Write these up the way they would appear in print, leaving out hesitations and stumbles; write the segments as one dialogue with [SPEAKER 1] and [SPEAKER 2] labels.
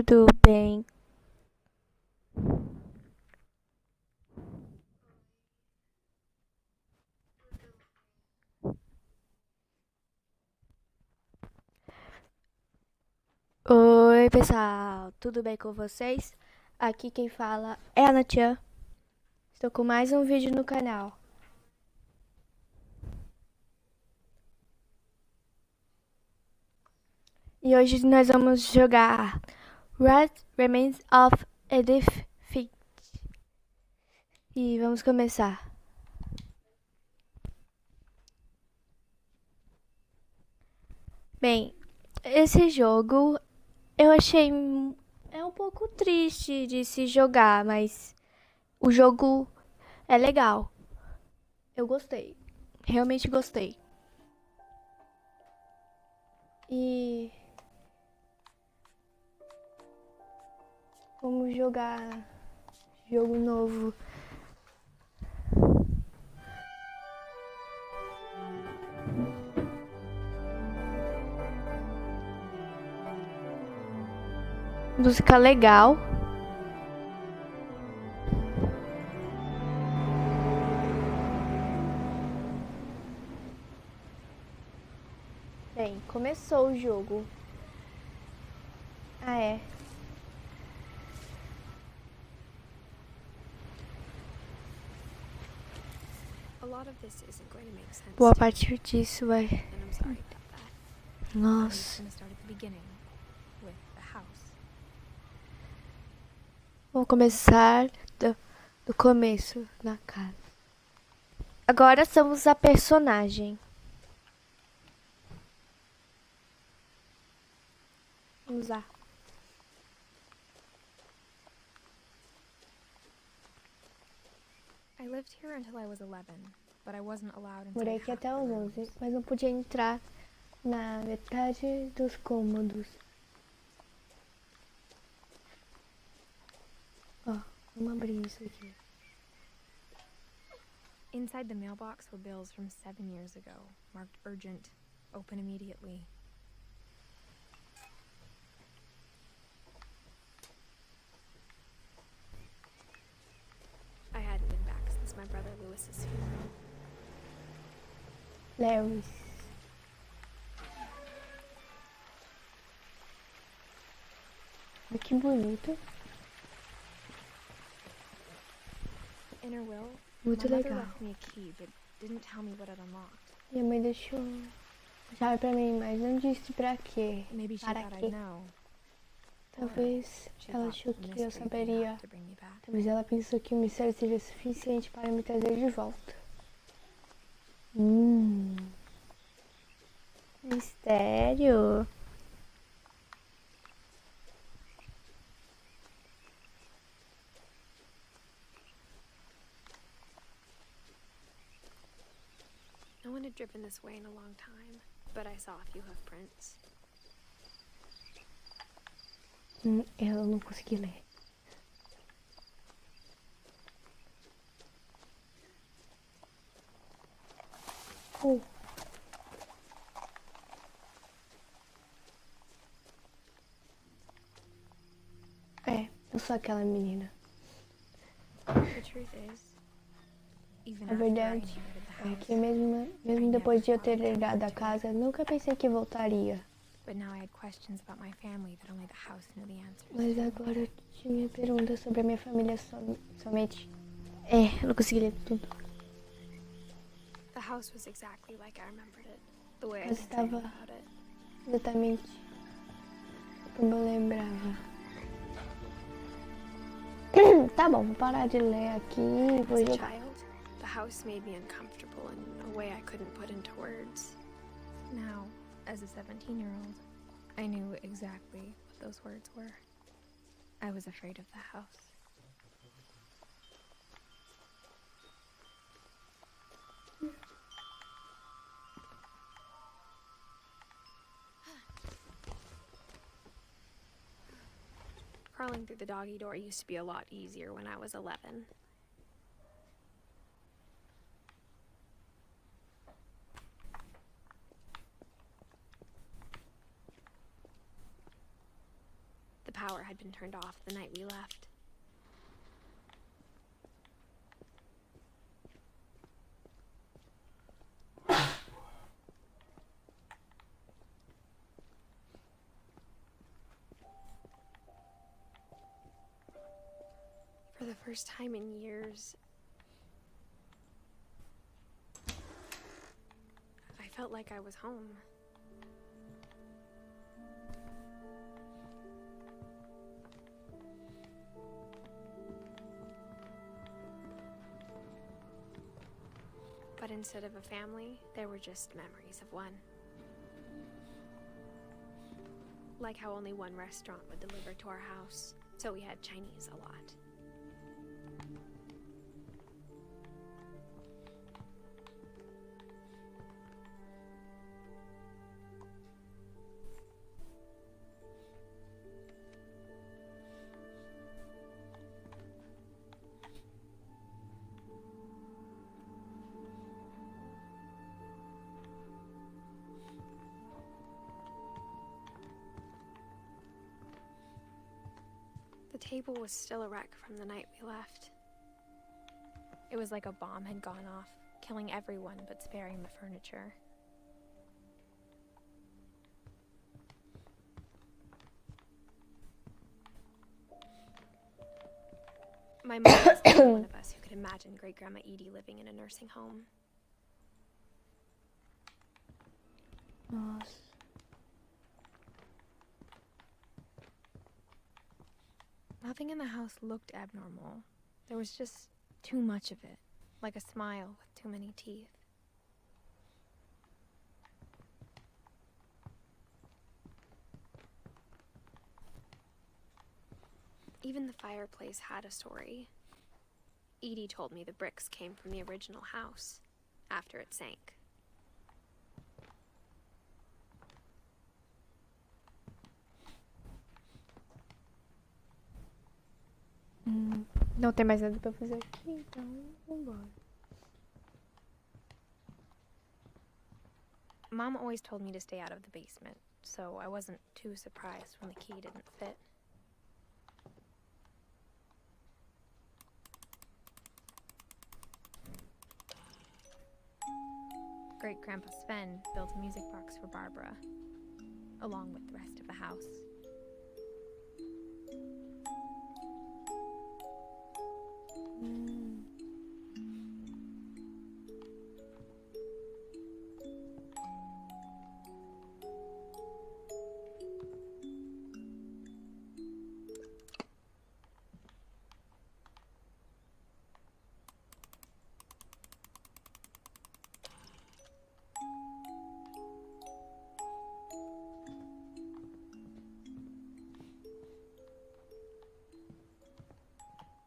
[SPEAKER 1] tudo bem? Oi, pessoal, tudo bem com vocês? Aqui quem fala é a Natia. Estou com mais um vídeo no canal. E hoje nós vamos jogar Red Remains of Edith Finch. E vamos começar. Bem, esse jogo eu achei um pouco triste de se jogar, mas o jogo é legal. Eu gostei, realmente gostei. E vamos jogar jogo novo. Música legal. Bem, começou o jogo. Ah, é. Boa parte disso vai. Nossa. Vamos começar do começo na casa. Agora somos a personagem. Vamos lá. Morei aqui até os 11, mas não podia entrar na metade dos cômodos. Ó, vamos abrir isso aqui.
[SPEAKER 2] Inside the mailbox were bills from 7 years ago, marked urgent, open immediately. I hadn't been back since my brother Lewis's funeral.
[SPEAKER 1] Lewis. Olha que bonito.
[SPEAKER 2] In her will,
[SPEAKER 1] Muito
[SPEAKER 2] my mother
[SPEAKER 1] legal.
[SPEAKER 2] left me a key, but didn't tell me what it unlocked.
[SPEAKER 1] Minha mãe deixou a chave pra mim, mas não disse pra quê.
[SPEAKER 2] Maybe she
[SPEAKER 1] Para
[SPEAKER 2] thought
[SPEAKER 1] quê?
[SPEAKER 2] I'd know.
[SPEAKER 1] Talvez
[SPEAKER 2] She
[SPEAKER 1] ela
[SPEAKER 2] thought
[SPEAKER 1] achou
[SPEAKER 2] the
[SPEAKER 1] que eu
[SPEAKER 2] mystery would be
[SPEAKER 1] saberia.
[SPEAKER 2] enough to bring me back.
[SPEAKER 1] Talvez ela pensou que o mistério seria suficiente para me trazer de volta. Mistério?
[SPEAKER 2] No one had driven this way in a long time, but I saw a few hoof prints.
[SPEAKER 1] Eu não consegui ler. É, eu sou aquela menina.
[SPEAKER 2] The truth is, even
[SPEAKER 1] A
[SPEAKER 2] after I
[SPEAKER 1] verdade
[SPEAKER 2] inherited the
[SPEAKER 1] é
[SPEAKER 2] house,
[SPEAKER 1] que mesmo depois de eu ter herdado a casa, nunca pensei que voltaria.
[SPEAKER 2] but now I had questions about my family that only the house knew the answers
[SPEAKER 1] Mas
[SPEAKER 2] to.
[SPEAKER 1] agora eu tinha perguntas sobre a minha família somente. Eu não consegui ler tudo.
[SPEAKER 2] The house was exactly like I remembered it, the way I
[SPEAKER 1] Mas
[SPEAKER 2] had dreamed
[SPEAKER 1] estava
[SPEAKER 2] about it.
[SPEAKER 1] exatamente como eu lembrava. Tá bom, vou parar de ler aqui e vou
[SPEAKER 2] As a
[SPEAKER 1] jogar.
[SPEAKER 2] child, the house made me uncomfortable in a way I couldn't put into words. Now, as a 17-year-old, I knew exactly what those words were. I was afraid of the house. Crawling through the doggy door used to be a lot easier when I was 11. power had been turned off the night we left. For the first time in years, I felt like I was home. But instead of a family, there were just memories of one. Like how only one restaurant would deliver to our house, so we had Chinese a lot. The table was still a wreck from the night we left. It was like a bomb had gone off, killing everyone but sparing the furniture. My mom was the only one of us who could imagine Great-Grandma Edie living in a nursing home.
[SPEAKER 1] Nossa.
[SPEAKER 2] Nothing in the house looked abnormal. There was just too much of it, like a smile with too many teeth. Even the fireplace had a story. Edie told me the bricks came from the original house, after it sank.
[SPEAKER 1] Não tem mais nada pra fazer aqui, então vambora.
[SPEAKER 2] Mom always told me to stay out of the basement, so I wasn't too surprised when the key didn't fit. Great-Grandpa Sven built a music box for Barbara, along with the rest of the house.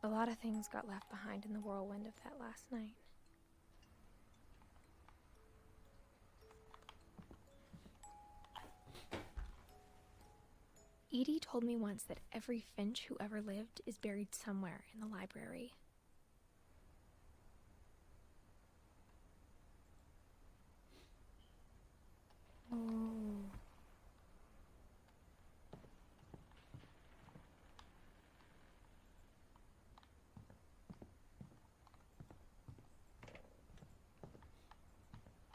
[SPEAKER 2] A lot of things got left behind in the whirlwind of that last night. Edie told me once that every Finch who ever lived is buried somewhere in the library.
[SPEAKER 1] Oh.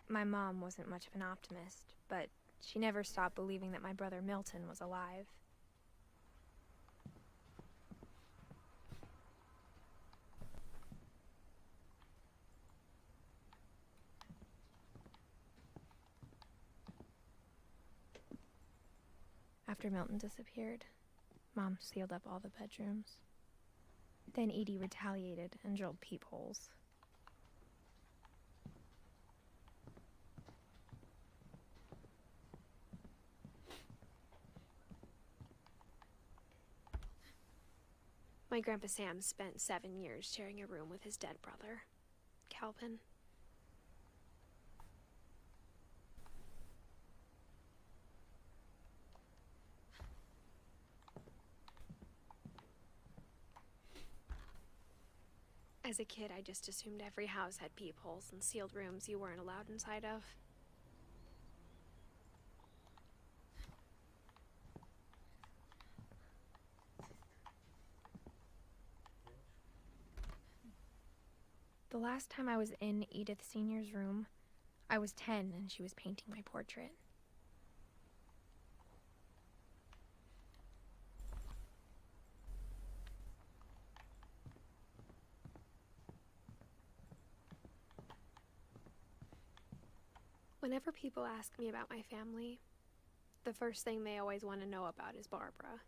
[SPEAKER 2] My mom wasn't much of an optimist, but she never stopped believing that my brother Milton was alive. After Milton disappeared, Mom sealed up all the bedrooms. Then Edie retaliated and drilled peepholes. My Grandpa Sam spent 7 years sharing a room with his dead brother, Calvin. As a kid, I just assumed every house had peepholes and sealed rooms you weren't allowed inside of. The last time I was in Edith Sr.'s room, I was 10 and she was painting my portrait. Whenever people ask me about my family, the first thing they always want to know about is Barbara.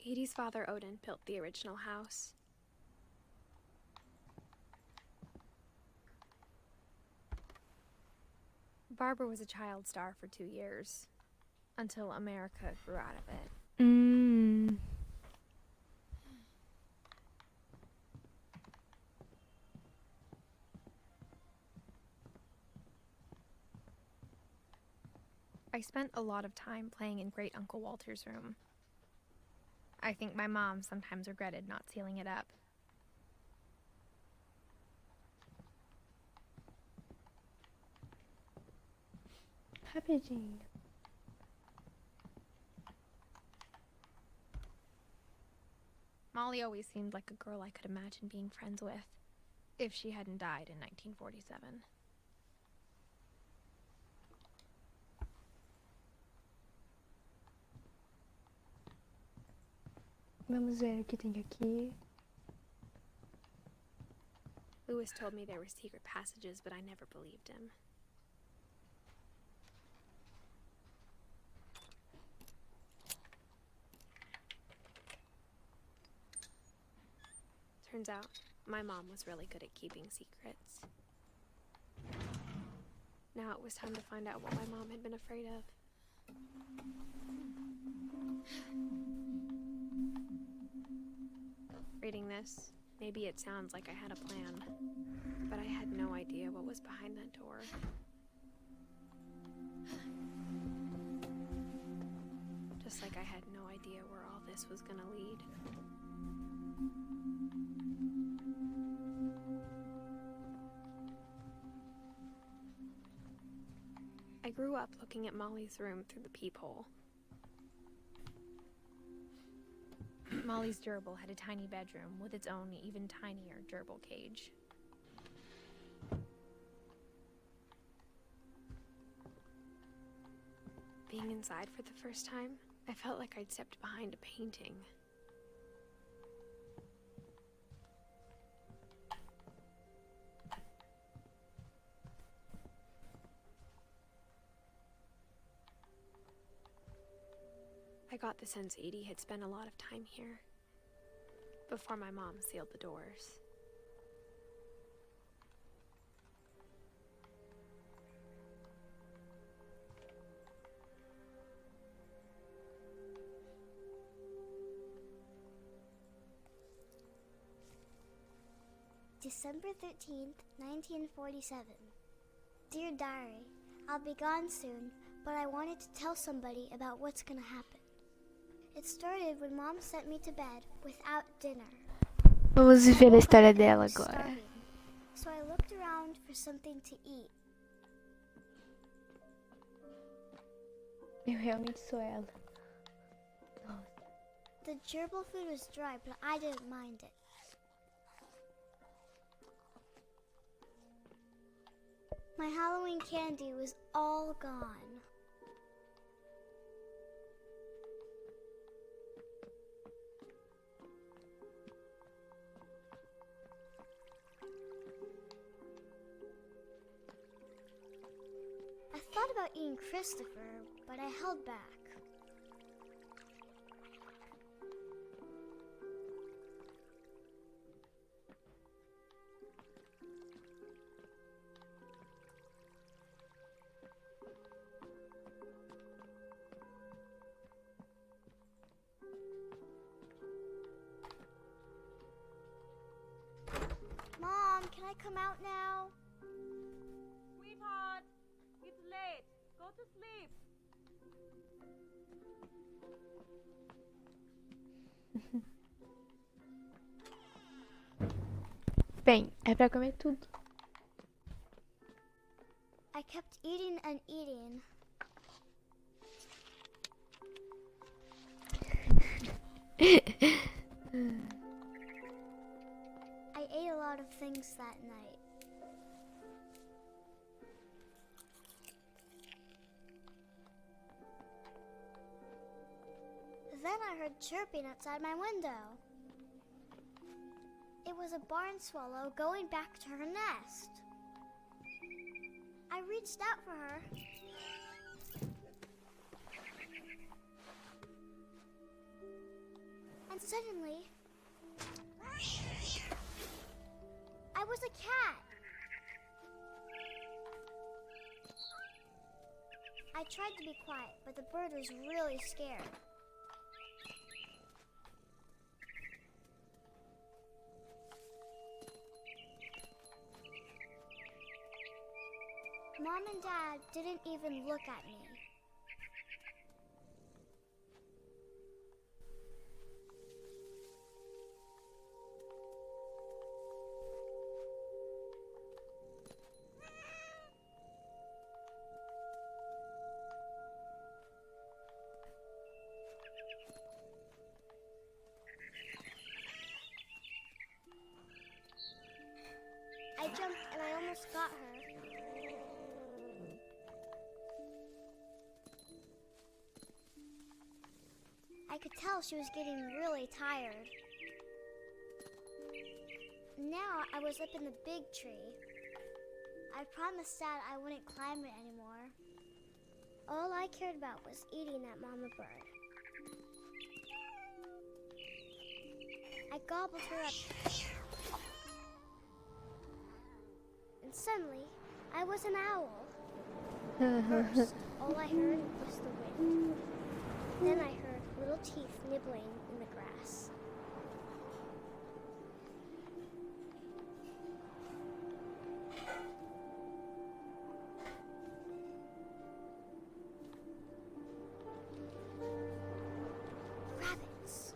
[SPEAKER 2] Edie's father, Odin, built the original house. Barbara was a child star for 2 years, until America grew out of it. I spent a lot of time playing in Great Uncle Walter's room. I think my mom sometimes regretted not sealing it up.
[SPEAKER 1] Rapidinho.
[SPEAKER 2] Molly always seemed like a girl I could imagine being friends with, if she hadn't died in 1947.
[SPEAKER 1] Vamos ver o que tem aqui.
[SPEAKER 2] Lewis told me there were secret passages, but I never believed him. Turns out, my mom was really good at keeping secrets. Now it was time to find out what my mom had been afraid of. Reading this, maybe it sounds like I had a plan, but I had no idea what was behind that door. Just like I had no idea where all this was gonna lead. I grew up looking at Molly's room through the peephole. Molly's gerbil had a tiny bedroom with its own even tinier gerbil cage. Being inside for the first time, I felt like I'd stepped behind a painting. I got the sense Edie had spent a lot of time here, before my mom sealed the doors.
[SPEAKER 3] December 13th, 1947. Dear Diary, I'll be gone soon, but I wanted to tell somebody about what's gonna happen. It started when Mom sent me to bed without dinner.
[SPEAKER 1] Vamos ver a história dela
[SPEAKER 3] I was
[SPEAKER 1] agora.
[SPEAKER 3] starving, so I looked around for something to eat.
[SPEAKER 1] Eu realmente sou ela. Nossa.
[SPEAKER 3] The gerbil food was dry, but I didn't mind it. My Halloween candy was all gone. I thought about eating Christopher, but I held back. Mom, can I come out now?
[SPEAKER 4] Sweetheart, it's late. Go to sleep.
[SPEAKER 1] Bem, é pra comer tudo.
[SPEAKER 3] I kept eating and eating. I ate a lot of things that night. Then I heard chirping outside my window. It was a barn swallow going back to her nest. I reached out for her. And suddenly, I was a cat. I tried to be quiet, but the bird was really scared. Mom and Dad didn't even look at me. I jumped and I almost got her. I could tell she was getting really tired. Now I was up in the big tree. I promised Dad I wouldn't climb it anymore. All I cared about was eating that mama bird. I gobbled her up. And suddenly, I was an owl. First, all I heard was the wind. Then I heard little teeth nibbling in the grass. Rabbits.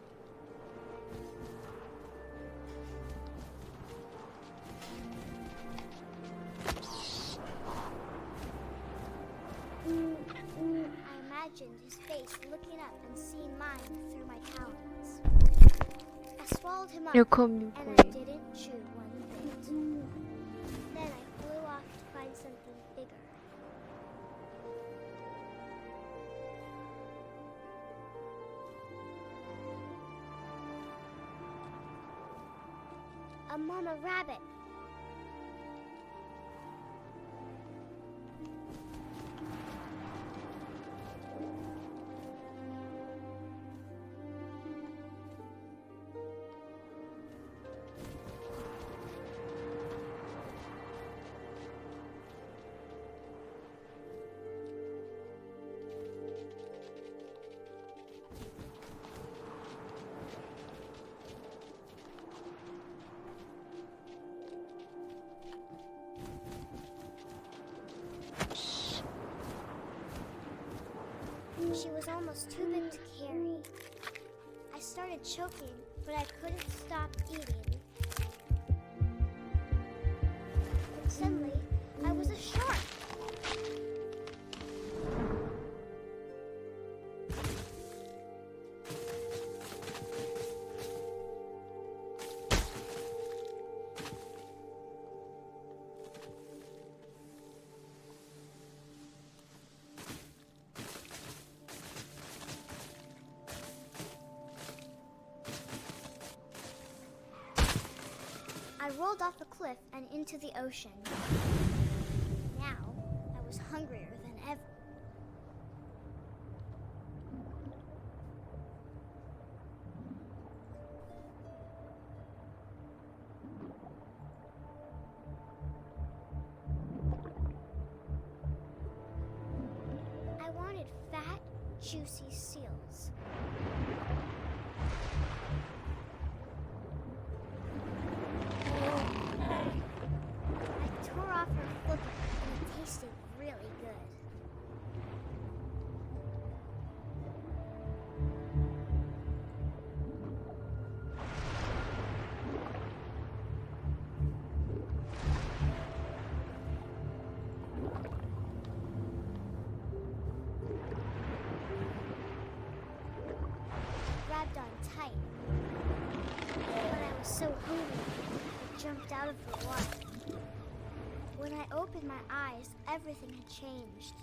[SPEAKER 3] I imagined his face looking up and seeing mine through my talons. I swallowed him up,
[SPEAKER 1] Eu comi
[SPEAKER 3] and I
[SPEAKER 1] coelho.
[SPEAKER 3] didn't chew one bit. Then I flew off to find something bigger. A mama rabbit. She was almost too big to carry. I started choking, but I couldn't stop eating. But suddenly, I was a shark. I rolled off the cliff and into the ocean. Now, I was hungrier than ever. I wanted fat, juicy seals. I tore off her flipper and it tasted really good. so hungry, I jumped out of the water. When I opened my eyes, everything had changed.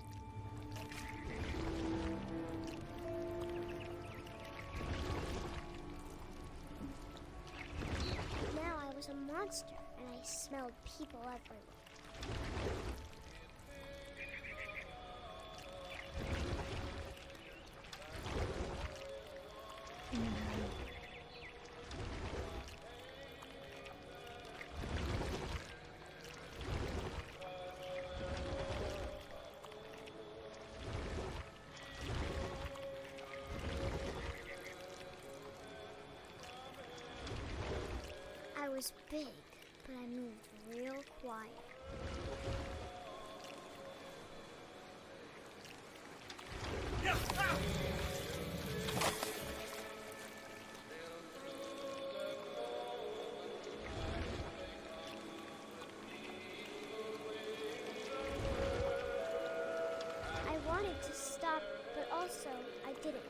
[SPEAKER 3] Now I was a monster, and I smelled people everywhere. I was big, but I moved real quiet. I wanted to stop, but also I didn't.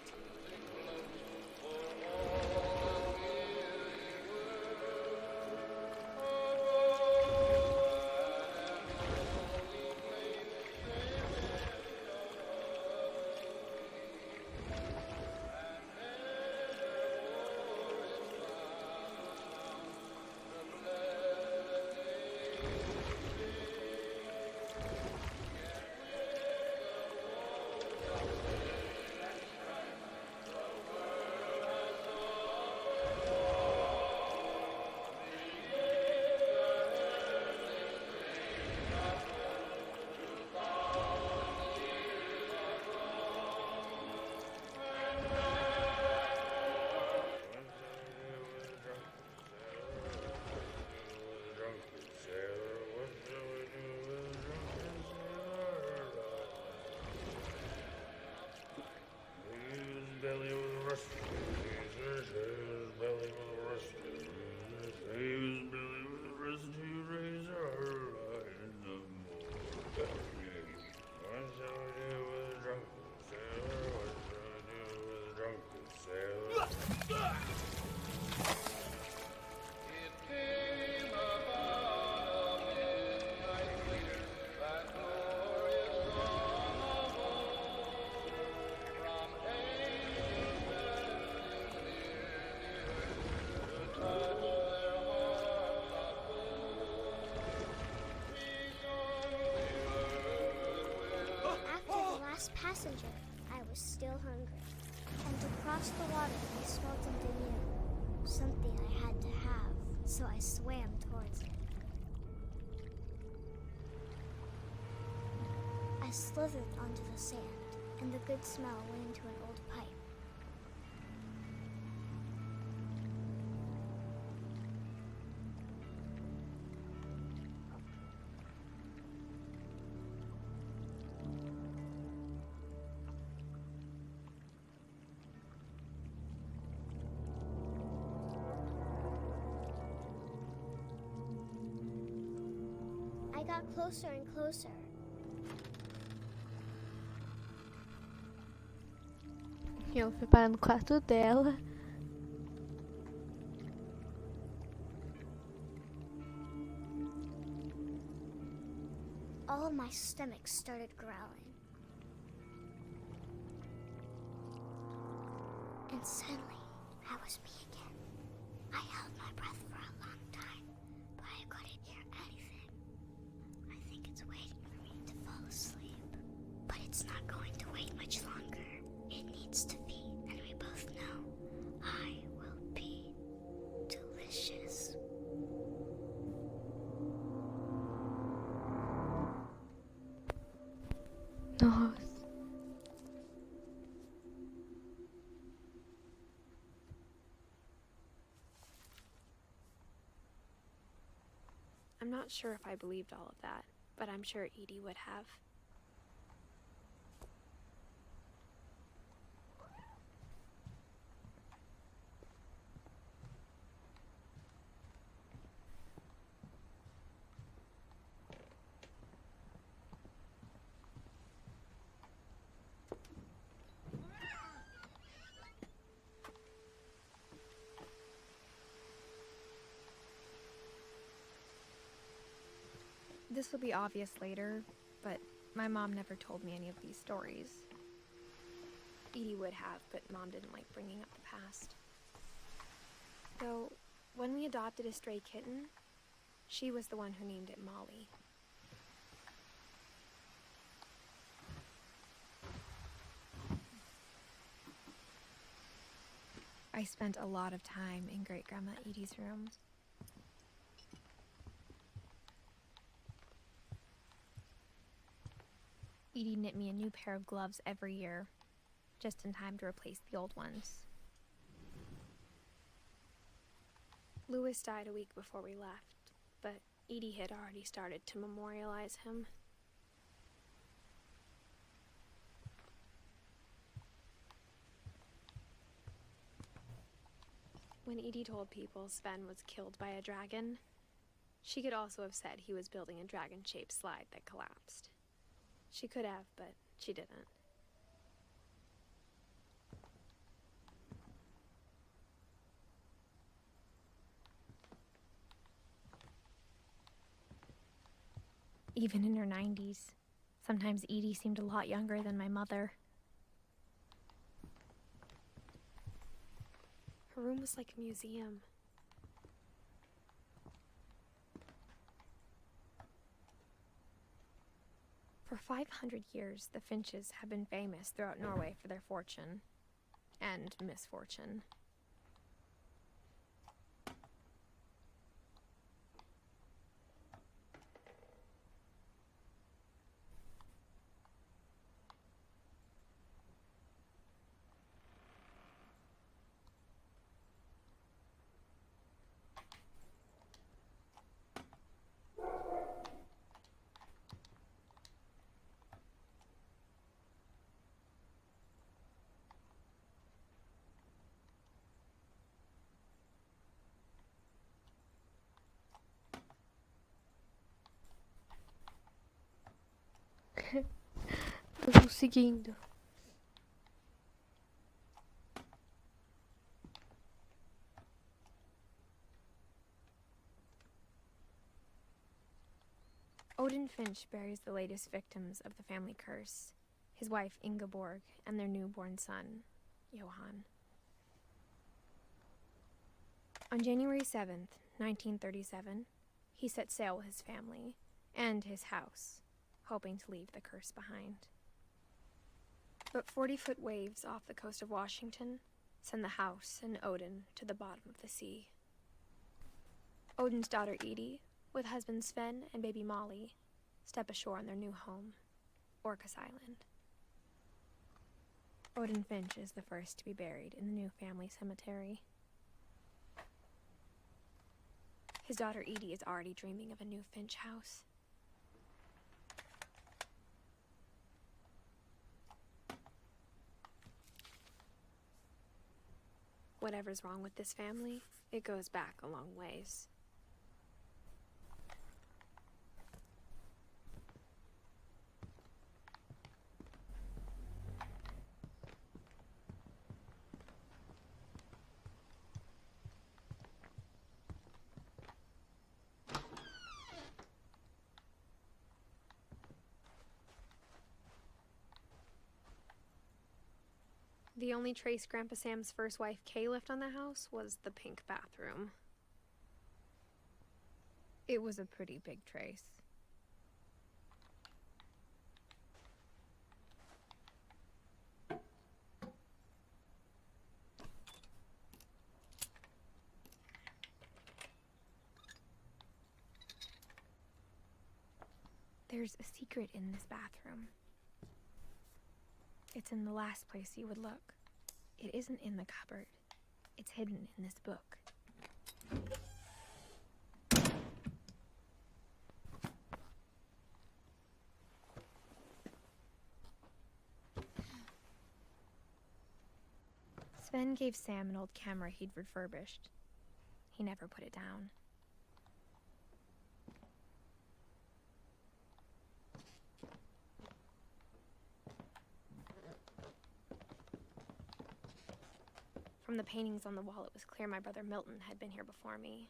[SPEAKER 3] Passenger, I was still hungry. And to cross the water, I smelled something new. Something I had to have, so I swam towards it. I slithered onto the sand, and the good smell went into an old pipe. I got closer and closer.
[SPEAKER 1] Eu fui parar no quarto dela.
[SPEAKER 3] All of my stomach started growling. And suddenly, I was me again. I held my breath for a long time, but I couldn't hear anything. I think it's waiting for me to fall asleep. But it's not going to wait much longer. It needs to be, and we both know I will be delicious.
[SPEAKER 1] Nossa.
[SPEAKER 2] I'm not sure if I believed all of that, but I'm sure Edie would have. This will be obvious later, but my mom never told me any of these stories. Edie would have, but Mom didn't like bringing up the past. Though, when we adopted a stray kitten, she was the one who named it Molly. I spent a lot of time in Great-Grandma Edie's room. Edie knit me a new pair of gloves every year, just in time to replace the old ones. Louis died a week before we left, but Edie had already started to memorialize him. When Edie told people Sven was killed by a dragon, she could also have said he was building a dragon-shaped slide that collapsed. She could have, but she didn't. Even in her 90s, sometimes Edie seemed a lot younger than my mother. Her room was like a museum. For 500 years, the Finches have been famous throughout Norway for their fortune and misfortune.
[SPEAKER 1] Tô conseguindo.
[SPEAKER 2] Odin Finch buries the latest victims of the family curse, his wife Ingeborg and their newborn son, Johann. On January 7th, 1937, he set sail with his family and his house, hoping to leave the curse behind. But 40-foot waves off the coast of Washington send the house and Odin to the bottom of the sea. Odin's daughter Edie, with husband Sven and baby Molly, step ashore on their new home, Orcas Island. Odin Finch is the first to be buried in the new family cemetery. His daughter Edie is already dreaming of a new Finch house. Whatever's wrong with this family, it goes back a long ways. The only trace Grandpa Sam's first wife Kay left on the house was the pink bathroom. It was a pretty big trace. There's a secret in this bathroom. It's in the last place you would look. It isn't in the cupboard. It's hidden in this book. Sven gave Sam an old camera he'd refurbished. He never put it down. From the paintings on the wall, it was clear my brother Milton had been here before me.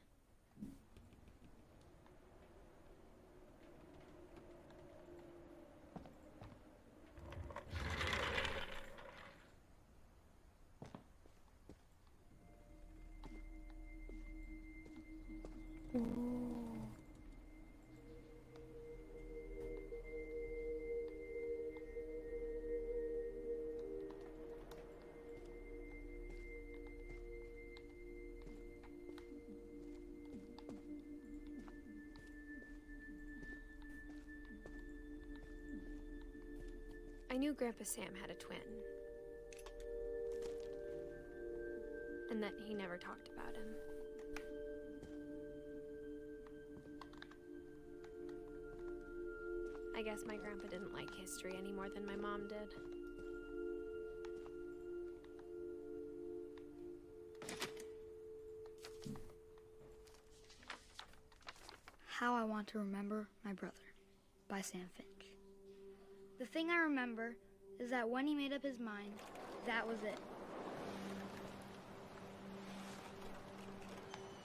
[SPEAKER 2] I knew Grandpa Sam had a twin, and that he never talked about him. I guess my grandpa didn't like history any more than my mom did.
[SPEAKER 5] How I Want to Remember My Brother by Sam Finch. The thing I remember is that when he made up his mind, that was it.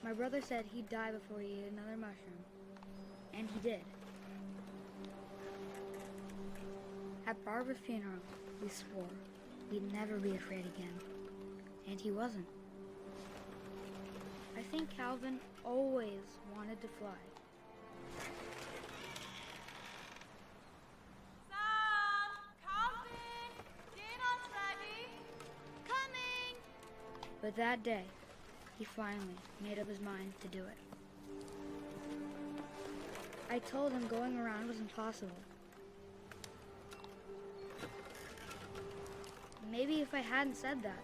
[SPEAKER 5] My brother said he'd die before he ate another mushroom, and he did. At Barbara's funeral, we swore we'd never be afraid again, and he wasn't. I think Calvin always wanted to fly. But that day, he finally made up his mind to do it. I told him going around was impossible. Maybe if I hadn't said that.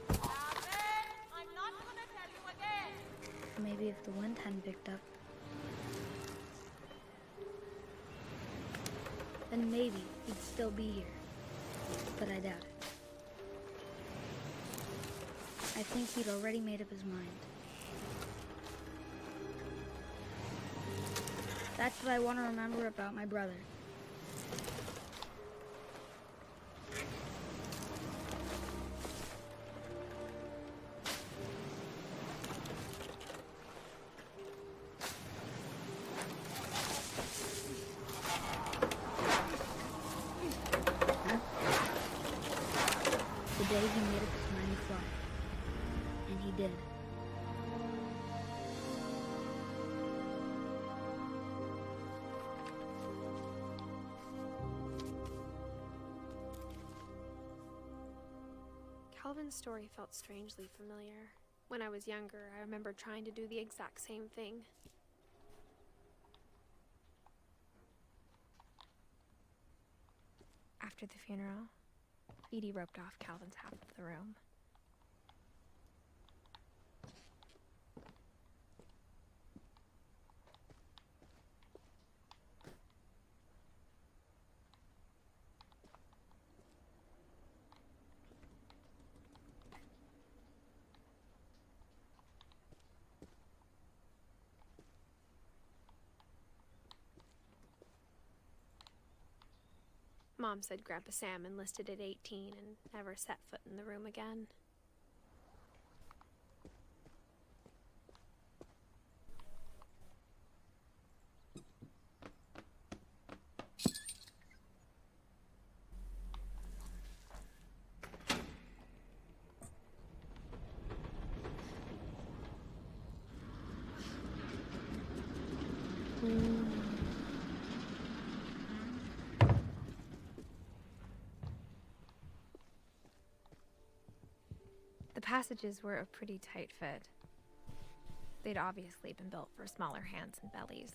[SPEAKER 4] I'm not gonna tell you again.
[SPEAKER 5] Maybe if the wind hadn't picked up. Then maybe he'd still be here. But I doubt it. I think he'd already made up his mind. That's what I want to remember about my brother. The day he made up his mind to fly. And he did.
[SPEAKER 2] Calvin's story felt strangely familiar. When I was younger, I remember trying to do the exact same thing. After the funeral, Edie roped off Calvin's half of the room. Mom said Grandpa Sam enlisted at 18 and never set foot in the room again. The passages were a pretty tight fit. They'd obviously been built for smaller hands and bellies.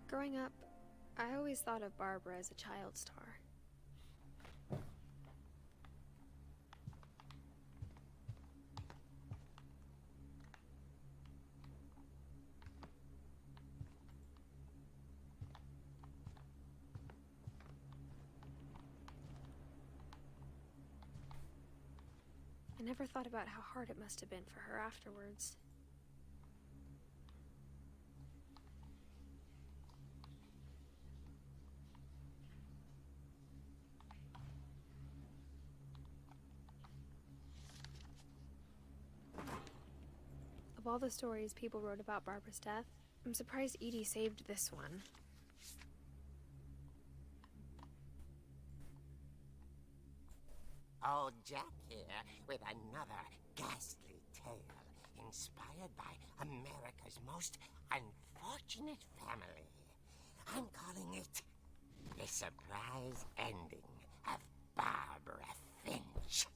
[SPEAKER 2] Growing up, I always thought of Barbara as a child star. I never thought about how hard it must have been for her afterwards. Of all the stories people wrote about Barbara's death, I'm surprised Edie saved this one.
[SPEAKER 6] Old Jack here with another ghastly tale inspired by America's most unfortunate family. I'm calling it The Surprise Ending of Barbara Finch.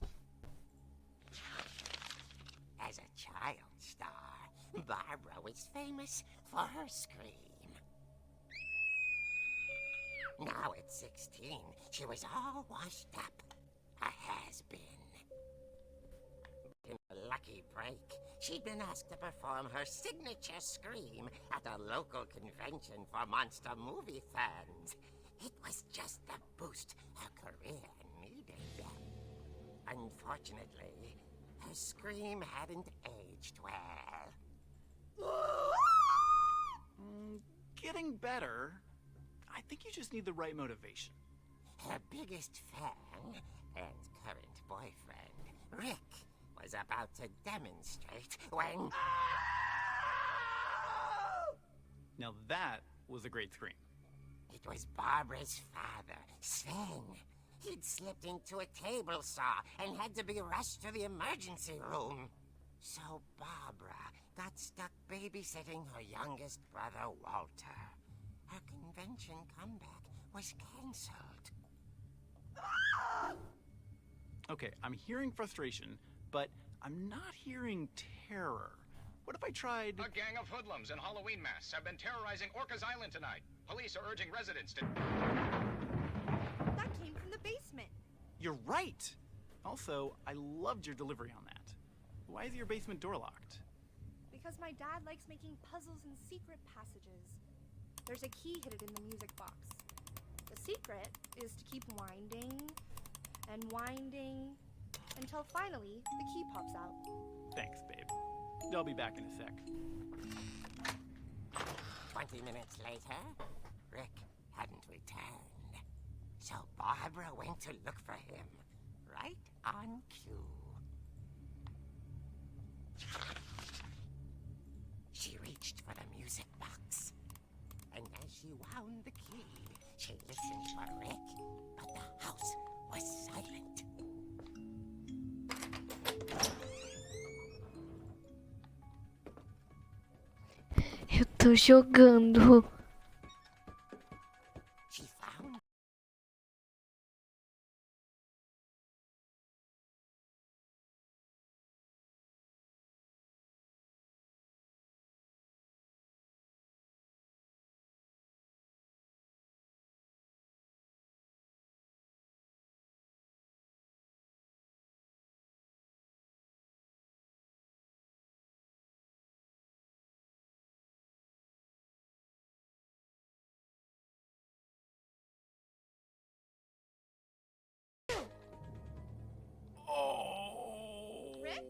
[SPEAKER 6] As a child star, Barbara was famous for her scream. Now at 16, she was all washed up. A has-been. In a lucky break, she'd been asked to perform her signature scream at a local convention for monster movie fans. It was just the boost her career needed. Unfortunately, her scream hadn't aged well.
[SPEAKER 7] Getting better. I think you just need the right motivation.
[SPEAKER 6] Her biggest fan and current boyfriend, Rick, was about to demonstrate when...
[SPEAKER 7] Now that was a great scream.
[SPEAKER 6] It was Barbara's father, Sven. He'd slipped into a table saw and had to be rushed to the emergency room. So Barbara got stuck babysitting her youngest brother, Walter. Her convention comeback was cancelled.
[SPEAKER 7] Okay, I'm hearing frustration, but I'm not hearing terror. What if I tried...
[SPEAKER 8] A gang of hoodlums in Halloween masks have been terrorizing Orcas Island tonight. Police are urging residents to...
[SPEAKER 4] That came from the basement.
[SPEAKER 7] You're right! Also, I loved your delivery on that. Why is your basement door locked?
[SPEAKER 4] Because my dad likes making puzzles and secret passages. There's a key hidden in the music box. The secret is to keep winding and winding until finally the key pops out.
[SPEAKER 7] Thanks, babe. I'll be back in a sec.
[SPEAKER 6] 20 minutes later, Rick hadn't returned. So Barbara went to look for him, right on cue. She reached for the music box, and as she wound the key, she listened for Rick, but the house was silent.
[SPEAKER 1] Eu tô jogando.
[SPEAKER 6] She found
[SPEAKER 4] Rick?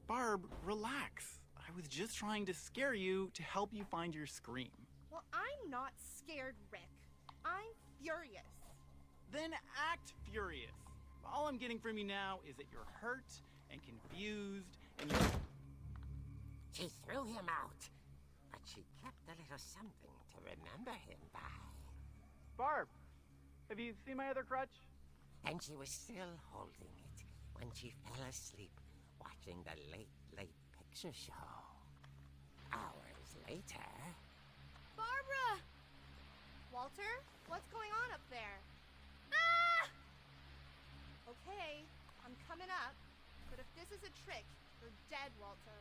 [SPEAKER 7] Barb, relax. I was just trying to scare you to help you find your scream.
[SPEAKER 4] Well, I'm not scared, Rick. I'm furious.
[SPEAKER 7] Then act furious. All I'm getting from you now is that you're hurt and confused and you're...
[SPEAKER 6] She threw him out, but she kept a little something to remember him by.
[SPEAKER 7] Barb, have you seen my other crutch?
[SPEAKER 6] And she was still holding it when she fell asleep watching the late picture show. Hours later...
[SPEAKER 4] Barbara! Walter, what's going on up there? Ah! Okay, I'm coming up, but if this is a trick, you're dead, Walter.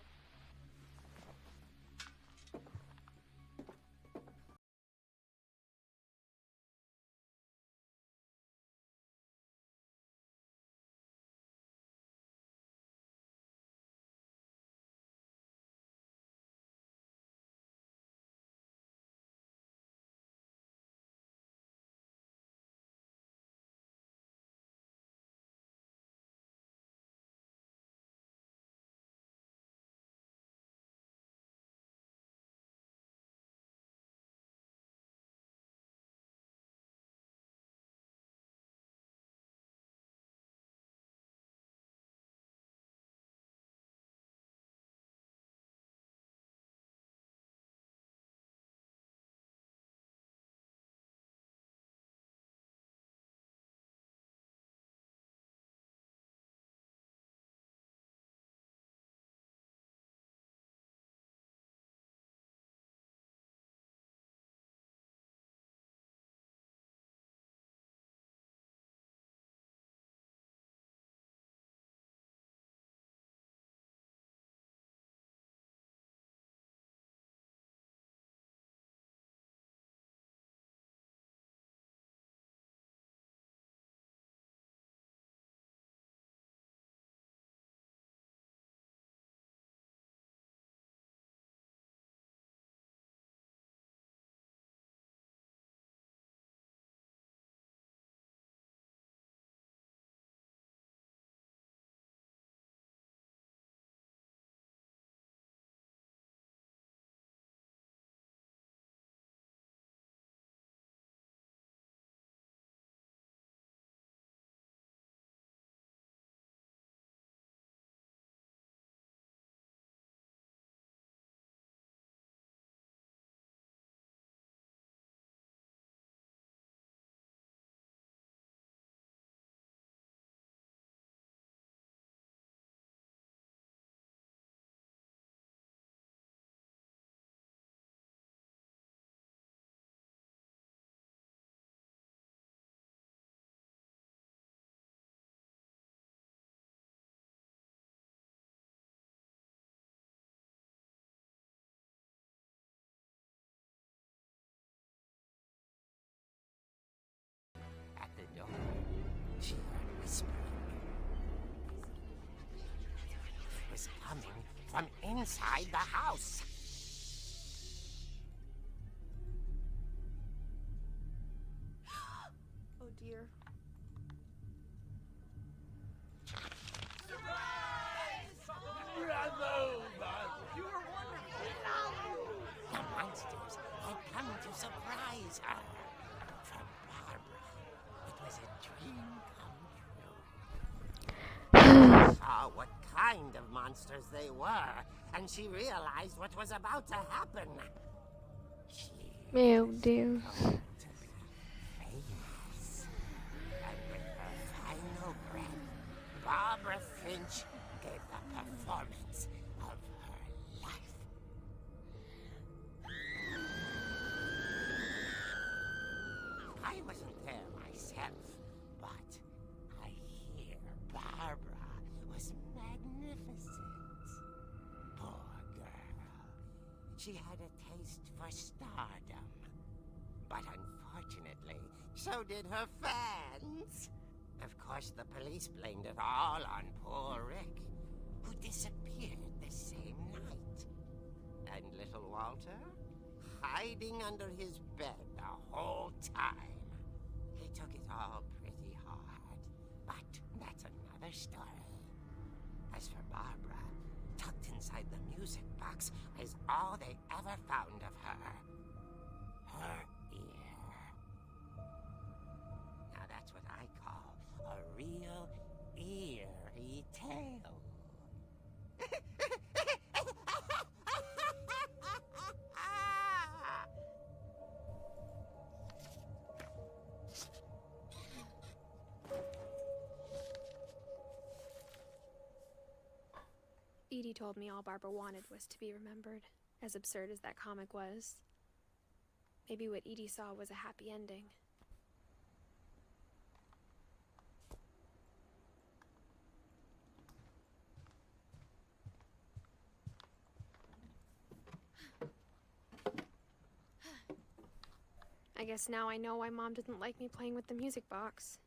[SPEAKER 6] inside the house.
[SPEAKER 4] Oh dear.
[SPEAKER 6] The monsters had come to surprise her. For Barbara, it was a dream come true. She saw what kind of monsters they were, and she realized what was about to happen. She
[SPEAKER 1] Meu Deus.
[SPEAKER 6] was going to be famous. And with her final breath, Barbara Finch gave the performance of her life. I wasn't there myself, but I hear Barbara was magnificent. Poor girl. She had a taste for stardom. But unfortunately, so did her fans. Of course, the police blamed it all on poor Rick, who disappeared the same night. And little Walter? Hiding under his bed the whole time. He took it all pretty hard, but that's another story. As for Barbara, tucked inside the music box is all they ever found of her. Her ear. Now that's what I call a real eerie tale.
[SPEAKER 2] Edie told me all Barbara wanted was to be remembered, as absurd as that comic was. Maybe what Edie saw was a happy ending. I guess now I know why Mom didn't like me playing with the music box.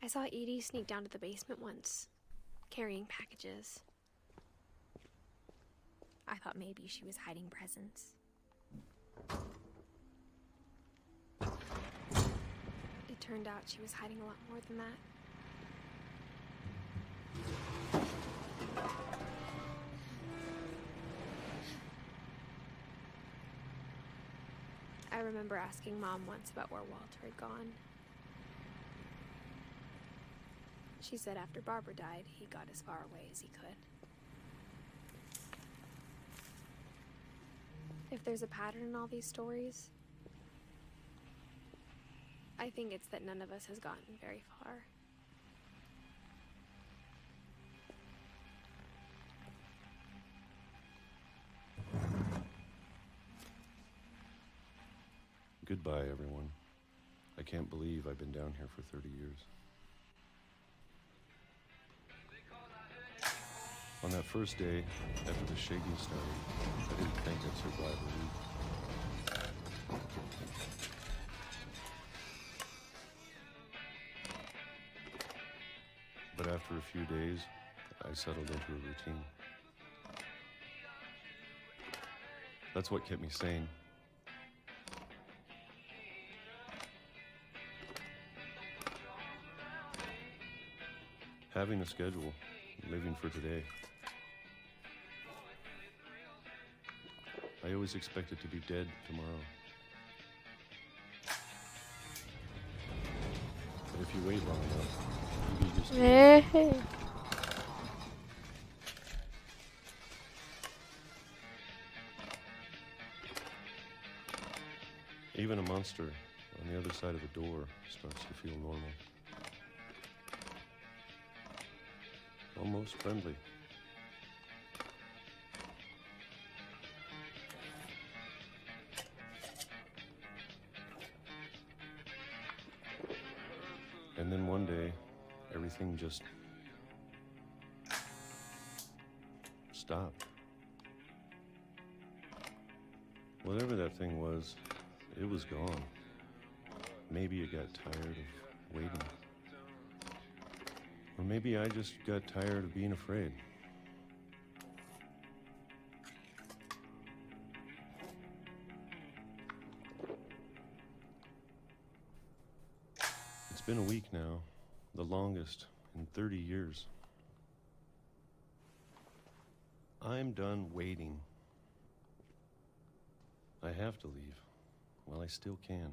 [SPEAKER 2] I saw Edie sneak down to the basement once, carrying packages. I thought maybe she was hiding presents. It turned out she was hiding a lot more than that. I remember asking Mom once about where Walter had gone. She said after Barbara died, he got as far away as he could. If there's a pattern in all these stories, I think it's that none of us has gotten very far.
[SPEAKER 9] Goodbye, everyone. I can't believe I've been down here for 30 years. On that first day, after the shaking started, I didn't think I'd survive a week. But after a few days, I settled into a routine. That's what kept me sane. Having a schedule, living for today. I always expected to be dead tomorrow. But if you wait long enough, you get used to it.
[SPEAKER 1] É.
[SPEAKER 9] Even a monster on the other side of the door starts to feel normal. Almost friendly. And then one day, everything just stopped. Whatever that thing was, it was gone. Maybe it got tired of waiting. Or maybe I just got tired of being afraid. It's been a week now, the longest in 30 years. I'm done waiting. I have to leave while I still can.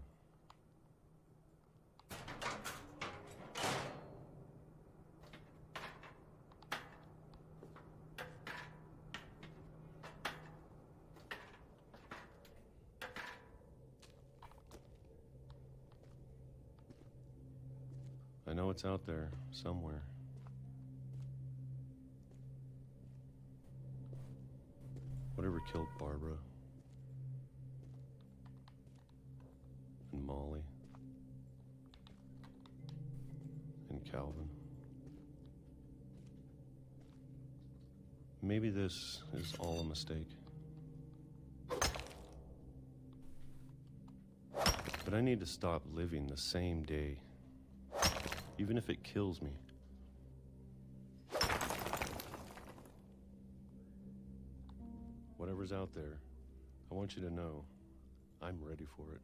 [SPEAKER 9] I know it's out there somewhere. Whatever killed Barbara and Molly and Calvin. Maybe this is all a mistake. But I need to stop living the same day, even if it kills me. Whatever's out there, I want you to know I'm ready for it.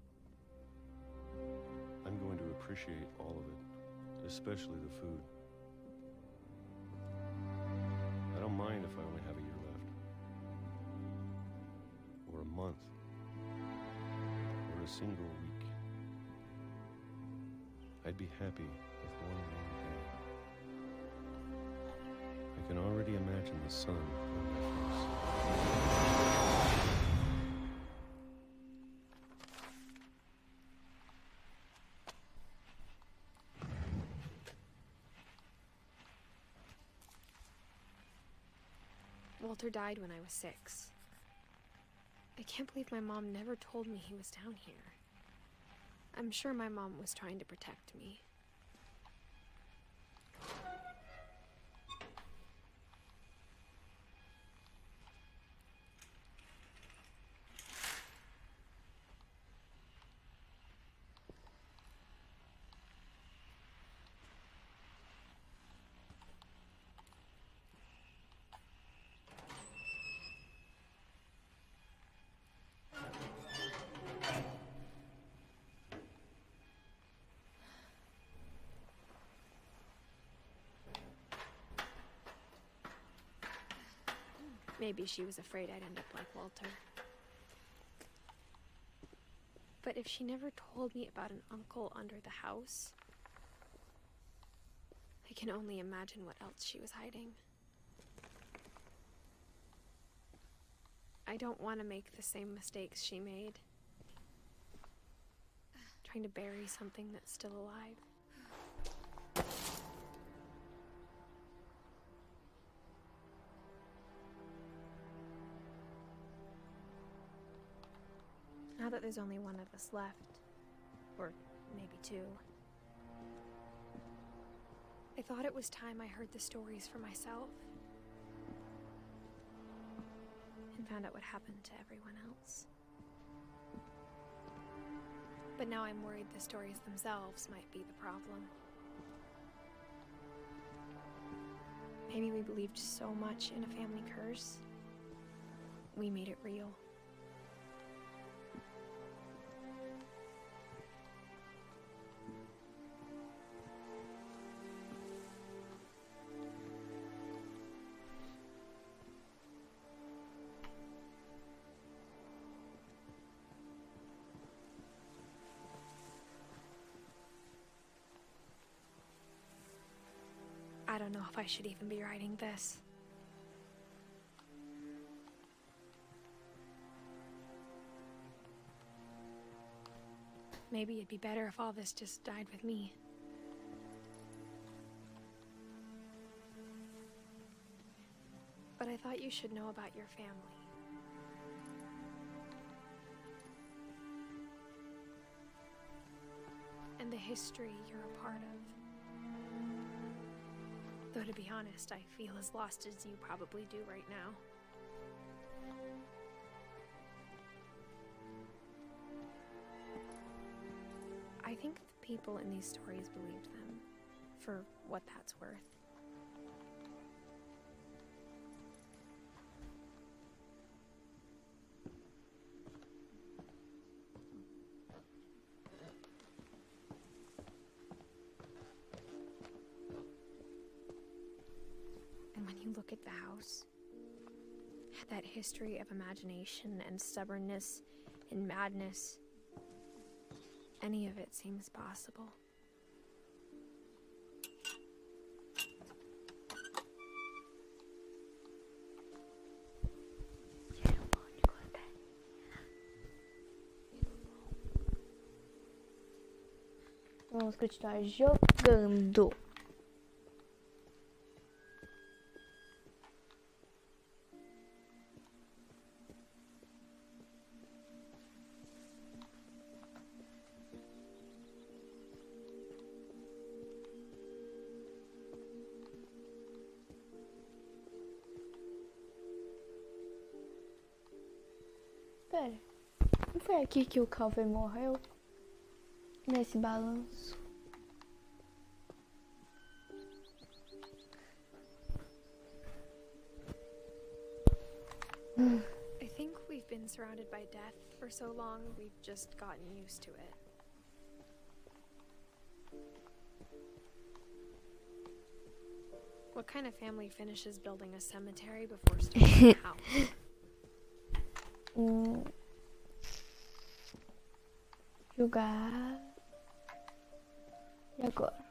[SPEAKER 9] I'm going to appreciate all of it, especially the food. I don't mind if I only have a year left, or a month, or a single week. I'd be happy with one more day. I can already imagine the sun on my face.
[SPEAKER 2] Walter died when I was 6. I can't believe my mom never told me he was down here. I'm sure my mom was trying to protect me. Maybe she was afraid I'd end up like Walter. But if she never told me about an uncle under the house, I can only imagine what else she was hiding. I don't want to make the same mistakes she made. Trying to bury something that's still alive. Now that there's only one of us left, or maybe 2, I thought it was time I heard the stories for myself and found out what happened to everyone else. But now I'm worried the stories themselves might be the problem. Maybe we believed so much in a family curse, we made it real. I don't know if I should even be writing this. Maybe it'd be better if all this just died with me. But I thought you should know about your family. And the history you're a part of. Though to be honest, I feel as lost as you probably do right now. I think the people in these stories believed them, for what that's worth. And when you look at the house, that history of imagination and stubbornness and madness, any of it seems possible.
[SPEAKER 1] Vamos continuar jogando. Pera, não foi aqui que o Calvin morreu? Nesse balanço.
[SPEAKER 2] I think we've been surrounded by death for so long, we've just gotten used to it. What kind of family finishes building a cemetery before starting a house?
[SPEAKER 1] Jogar. E agora?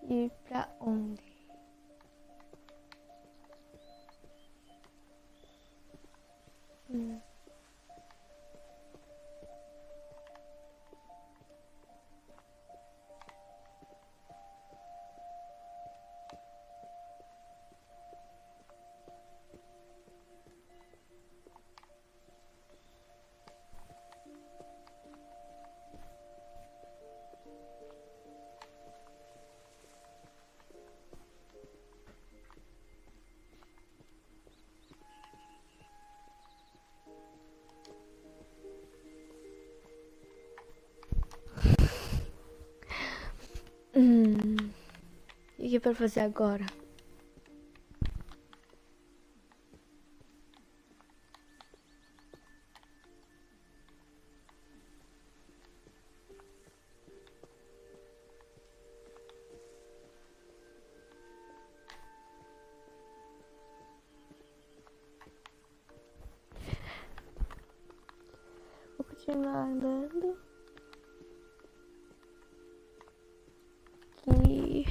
[SPEAKER 1] Tem que ir pra onde? O que é pra fazer agora? Vou continuar andando. Aqui.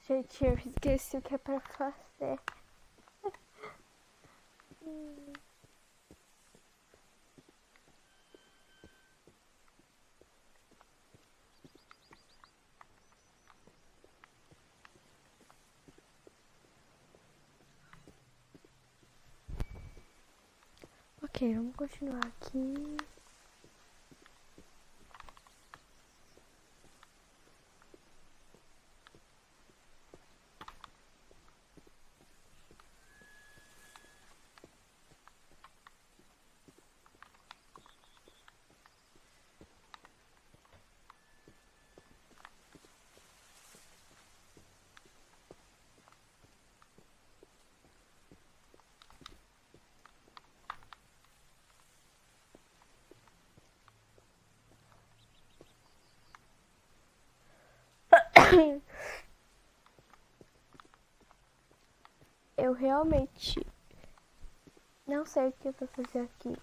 [SPEAKER 1] Gente, eu esqueci o que é pra fazer. Ok, vamos continuar aqui. Eu realmente não sei o que eu vou fazer aqui.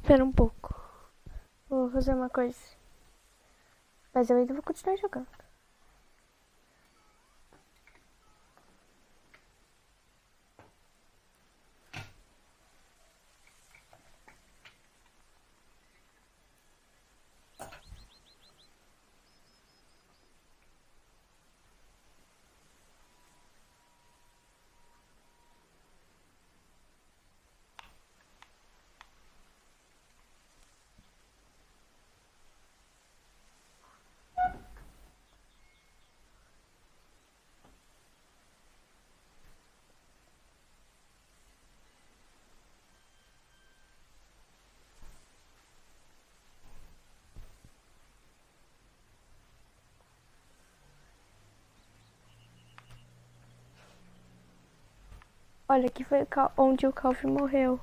[SPEAKER 1] Espera um pouco. Vou fazer uma coisa. Mas eu ainda vou continuar jogando. Olha, aqui foi onde o Calvin morreu.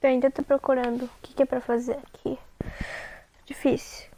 [SPEAKER 1] Eu ainda tô procurando o que é pra fazer aqui. Difícil.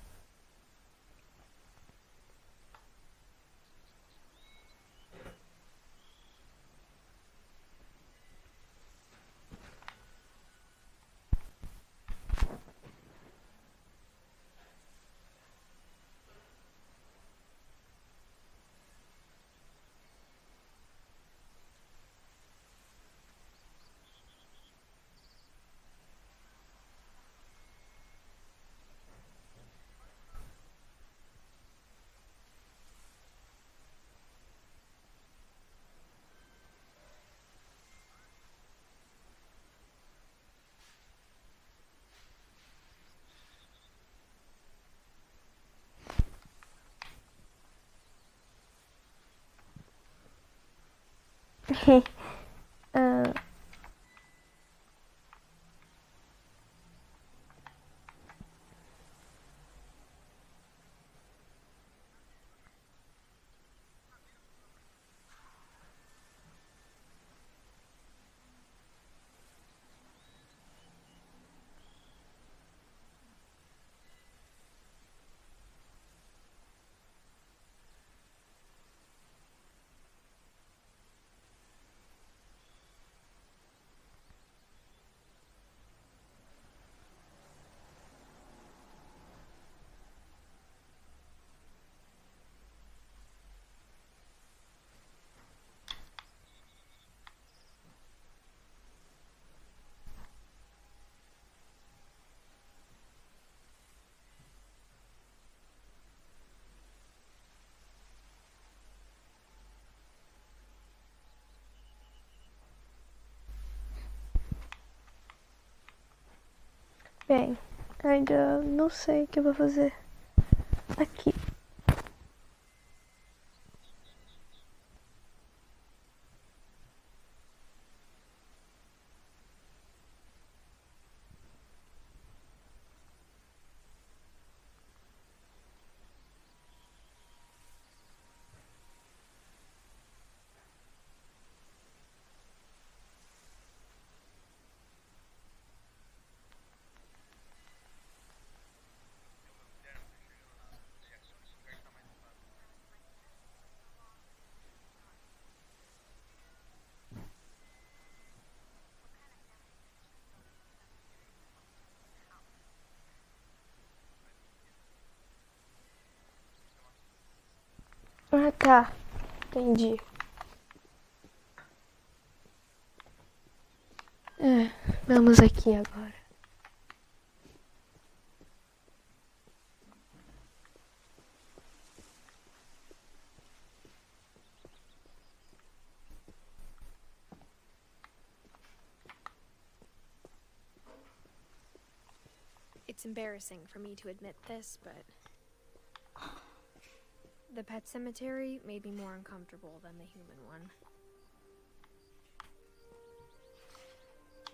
[SPEAKER 1] Ah, bem, ainda não sei o que eu vou fazer aqui. Ah, tá. Entendi. Vamos aqui agora.
[SPEAKER 2] It's embarrassing for me to admit this, but the pet cemetery made me more uncomfortable than the human one.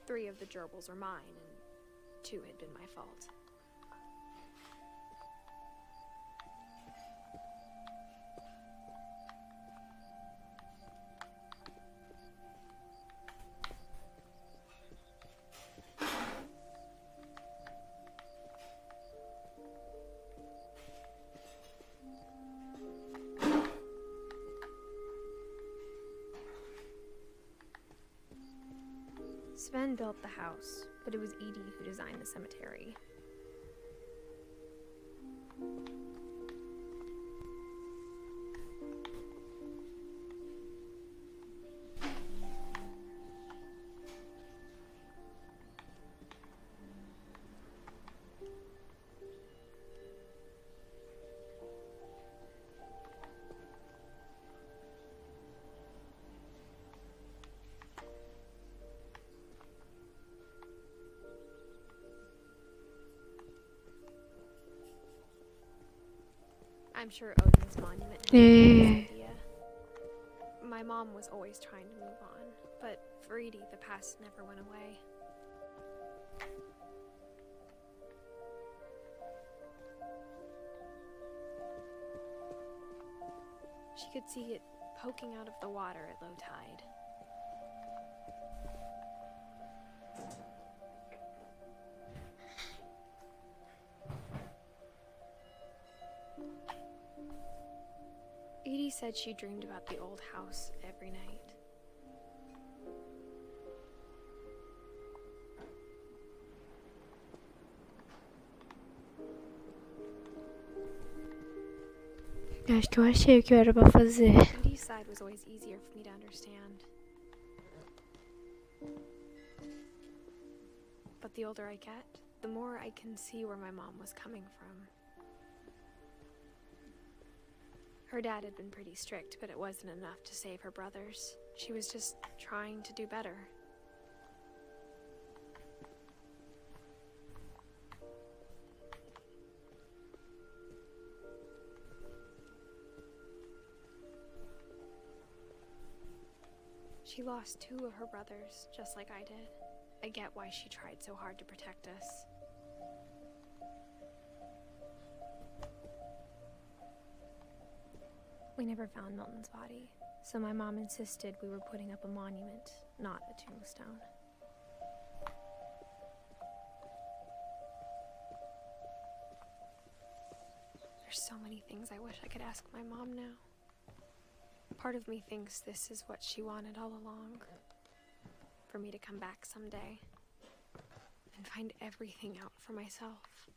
[SPEAKER 2] 3 of the gerbils were mine, and 2 had been my fault. Sven built the house, but it was Edie who designed the cemetery. I'm sure Odin's monument had this idea. My mom was always trying to move on, but for Edie, the past never went away. She could see it poking out of the water at low tide. Edie said she dreamed about the old house every night.
[SPEAKER 1] Acho que eu achei o que eu era pra fazer.
[SPEAKER 2] Edie's side was always easier for me to understand. But the older I get, the more I can see where my mom was coming from. Her dad had been pretty strict, but it wasn't enough to save her brothers. She was just trying to do better. She lost 2 of her brothers, just like I did. I get why she tried so hard to protect us. We never found Milton's body, so my mom insisted we were putting up a monument, not a tombstone. There's so many things I wish I could ask my mom now. Part of me thinks this is what she wanted all along. For me to come back someday and find everything out for myself.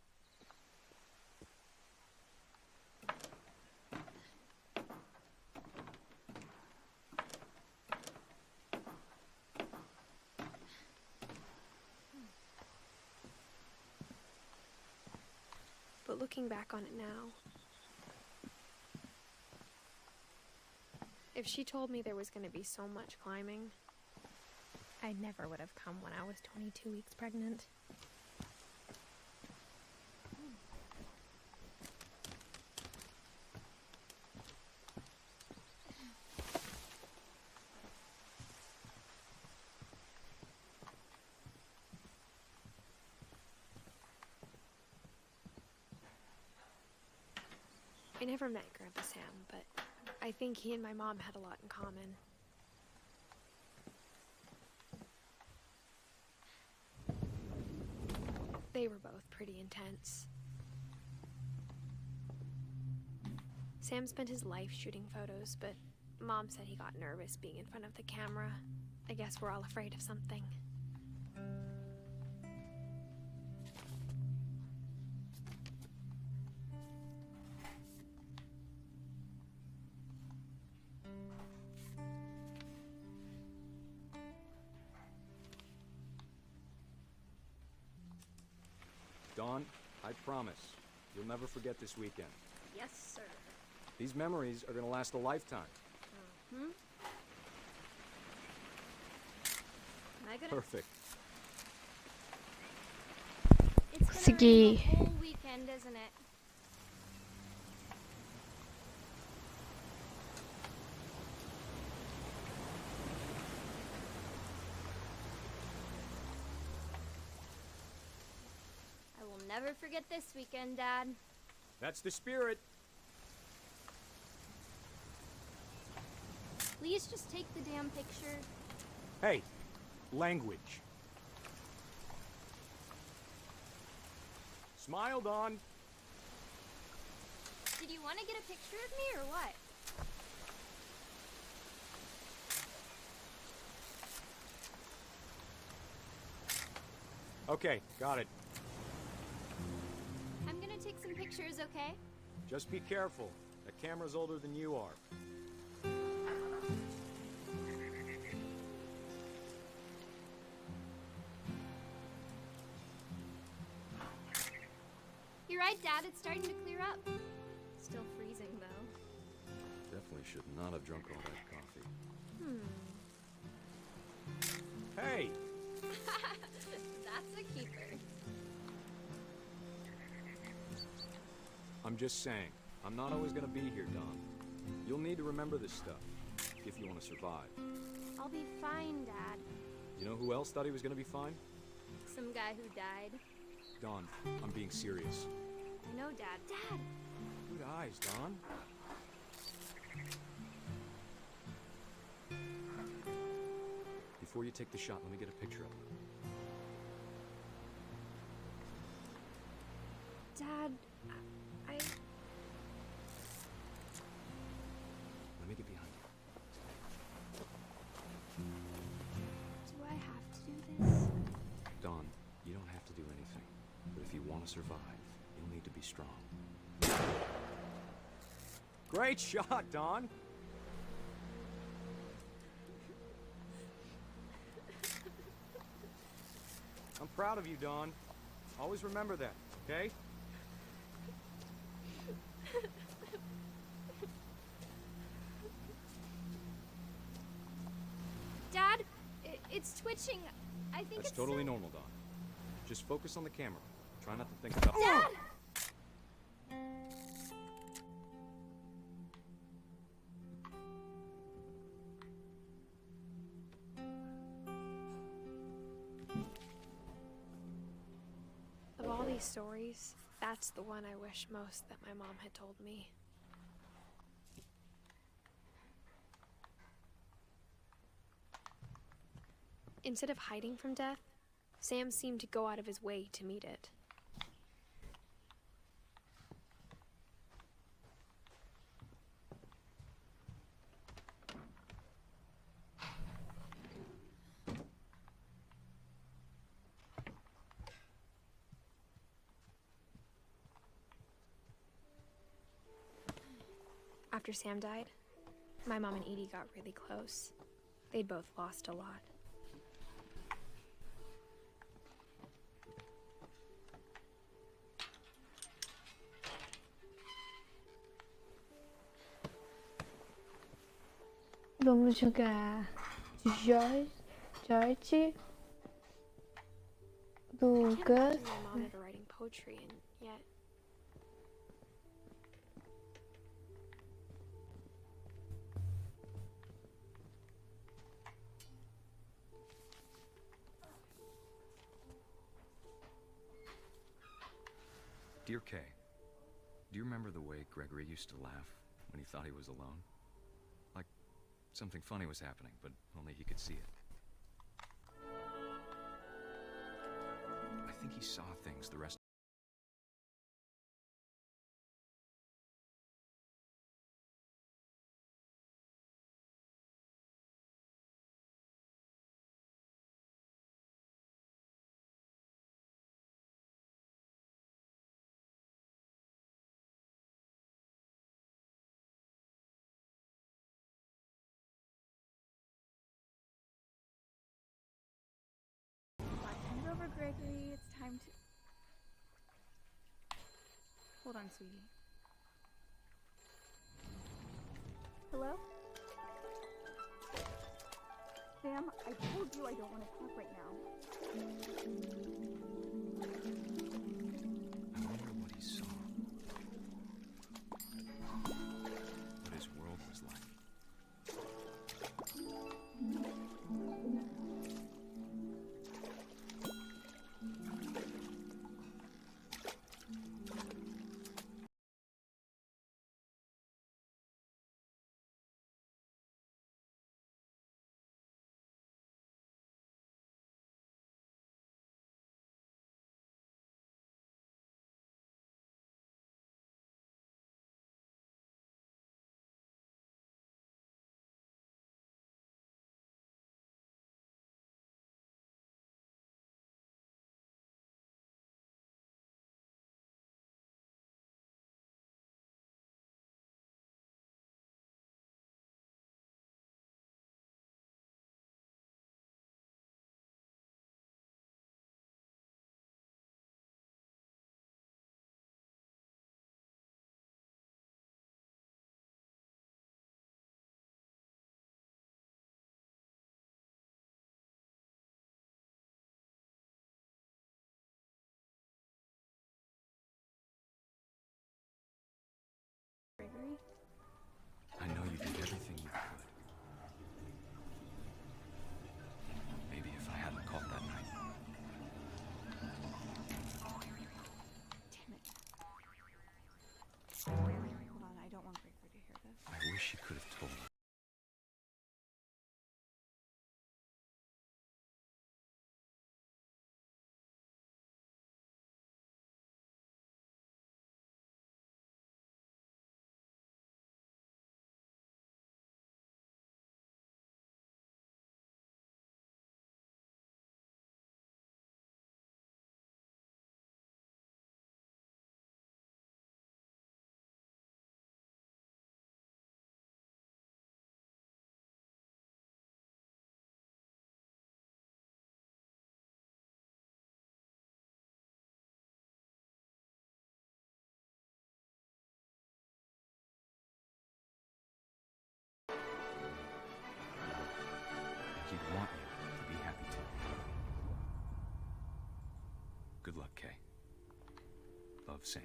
[SPEAKER 2] But looking back on it now, if she told me there was going to be so much climbing, I never would have come when I was 22 weeks pregnant. I never met Grandpa Sam, but I think he and my mom had a lot in common. They were both pretty intense. Sam spent his life shooting photos, but Mom said he got nervous being in front of the camera. I guess we're all afraid of something.
[SPEAKER 10] Dawn, I promise, you'll never forget this weekend.
[SPEAKER 2] Yes, sir.
[SPEAKER 10] These memories are gonna last a lifetime.
[SPEAKER 2] Am I gonna...
[SPEAKER 10] Perfect.
[SPEAKER 2] It's gonna
[SPEAKER 1] Sige.
[SPEAKER 2] rain the whole weekend, isn't it?
[SPEAKER 3] I will never forget this weekend, Dad.
[SPEAKER 10] That's the spirit.
[SPEAKER 3] Please just take the damn picture.
[SPEAKER 10] Hey, language. Smile, Dawn.
[SPEAKER 3] Did you want to get a picture of me or what?
[SPEAKER 10] Okay, got it.
[SPEAKER 3] I'm gonna take some pictures, okay?
[SPEAKER 10] Just be careful. That camera's older than you are.
[SPEAKER 3] You're right, Dad. It's starting to clear up. Still freezing, though.
[SPEAKER 9] Definitely should not have drunk all that coffee.
[SPEAKER 10] Hey!
[SPEAKER 3] That's a keeper.
[SPEAKER 10] I'm just saying, I'm not always gonna be here, Dawn. You'll need to remember this stuff, if you want to survive.
[SPEAKER 3] I'll be fine, Dad.
[SPEAKER 10] You know who else thought he was gonna be fine?
[SPEAKER 3] Some guy who died.
[SPEAKER 10] Dawn, I'm being serious.
[SPEAKER 3] I know, Dad. Dad!
[SPEAKER 10] Good eyes, Dawn. Before you take the shot, let me get a picture of him.
[SPEAKER 2] Dad, I...
[SPEAKER 10] Let me get behind you.
[SPEAKER 2] Do I have to do this?
[SPEAKER 10] Dawn, you don't have to do anything. But if you want to survive, you'll need to be strong. Great shot, Dawn! I'm proud of you, Dawn. Always remember that, okay?
[SPEAKER 3] Dad, it's twitching. I think
[SPEAKER 10] That's
[SPEAKER 3] it's
[SPEAKER 10] totally
[SPEAKER 3] so...
[SPEAKER 10] normal, Dawn. Just focus on the camera. Try not to think about...
[SPEAKER 3] Dad!
[SPEAKER 2] these stories, that's the one I wish most that my mom had told me. Instead of hiding from death, Sam seemed to go out of his way to meet it. After Sam died, my mom and Edie got really close. They'd both lost a lot.
[SPEAKER 1] Vamos jogar George do
[SPEAKER 2] I can't
[SPEAKER 1] Gus.
[SPEAKER 2] imagine my mom ever writing poetry, and yet
[SPEAKER 10] Dear Kay, do you remember the way Gregory used to laugh when he thought he was alone? Like something funny was happening, but only he could see it. I think he saw things the rest.
[SPEAKER 11] Hand over, Gregory. It's time to... Hold on, sweetie. Hello? Sam, I told you I don't want to talk right now.
[SPEAKER 10] I wonder what he saw. What his world was like.
[SPEAKER 2] Gregory?
[SPEAKER 10] I know you did everything you could. Maybe if I hadn't called that night.
[SPEAKER 11] Damn it. Hold on, I don't want Gregory to hear this.
[SPEAKER 10] I wish you could have told me. He'd want you to be happy too. Good luck, Kay. Love, Sam.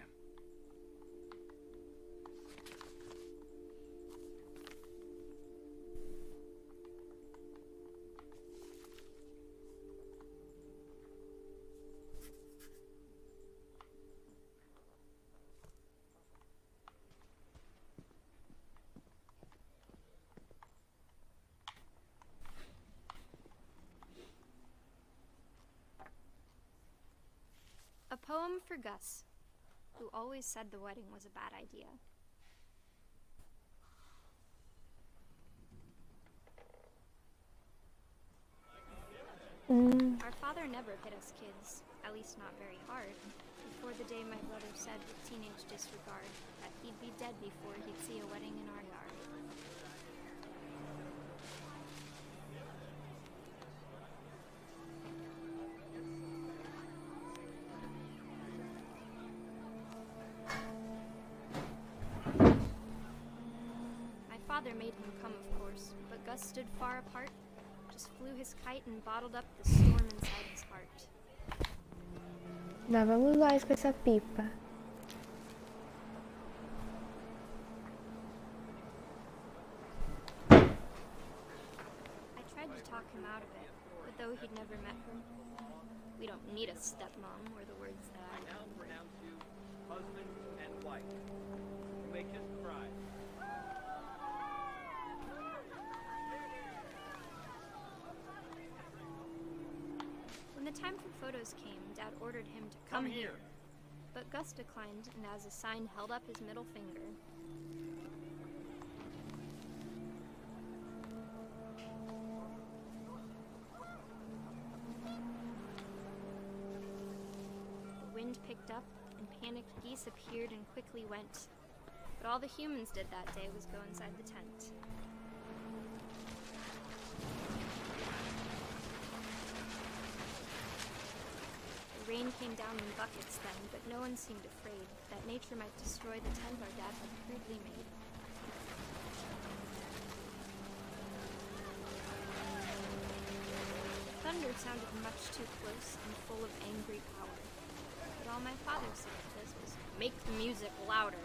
[SPEAKER 2] poem for Gus, who always said the wedding was a bad idea. Our father never hit us kids, at least not very hard, before the day my brother said with teenage disregard that he'd be dead before he'd see a wedding in our yard. My father made him come, of course, but Gus stood far apart, just flew his kite and bottled up the storm inside his heart.
[SPEAKER 1] Lá vamos nós com essa pipa.
[SPEAKER 2] I tried to talk him out of it, but though he'd never met her, we don't need a stepmom, were the words that I
[SPEAKER 12] now pronounce you husband and wife. You may kiss the bride.
[SPEAKER 2] When the time for photos came, Dad ordered him to come here. But Gus declined, and as a sign held up his middle finger. The wind picked up, and panicked geese appeared and quickly went. But all the humans did that day was go inside the tent. The rain came down in buckets then, but no one seemed afraid that nature might destroy the tent our dad had crudely made. Thunder sounded much too close and full of angry power. But all my father said to this was, "Make the music louder."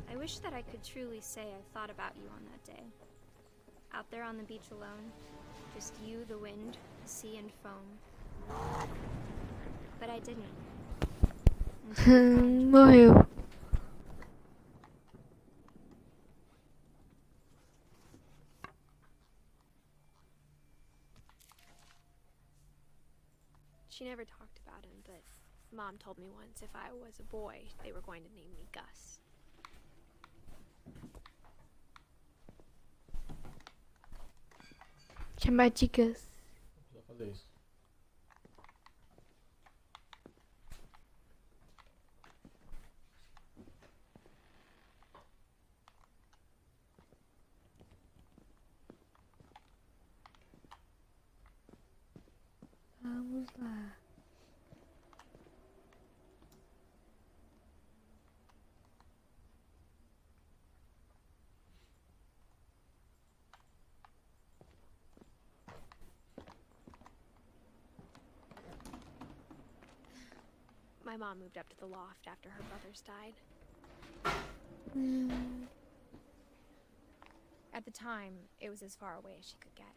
[SPEAKER 2] I wish that I could truly say I thought about you on that day. Out there on the beach alone, just you, the wind, the sea, and foam. But I didn't.
[SPEAKER 1] Morreu.
[SPEAKER 2] She never talked about him, but Mom told me once if I was a boy, they were going to name me Gus.
[SPEAKER 1] Chamar de Gus.
[SPEAKER 13] Vou fazer isso.
[SPEAKER 1] Vamos lá.
[SPEAKER 2] My mom moved up to the loft after her brothers died. At the time, it was as far away as she could get.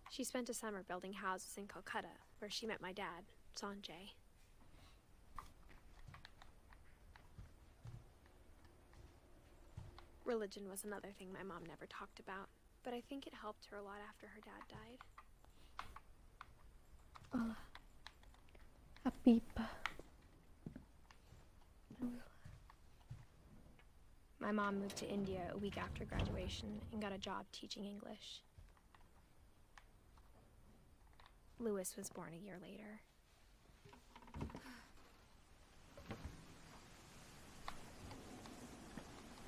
[SPEAKER 2] She spent a summer building houses in Calcutta, where she met my dad, Sanjay. Religion was another thing my mom never talked about, but I think it helped her a lot after her dad died.
[SPEAKER 1] Olha lá. A pipa.
[SPEAKER 2] My mom moved to India a week after graduation and got a job teaching English. Louis was born a year later.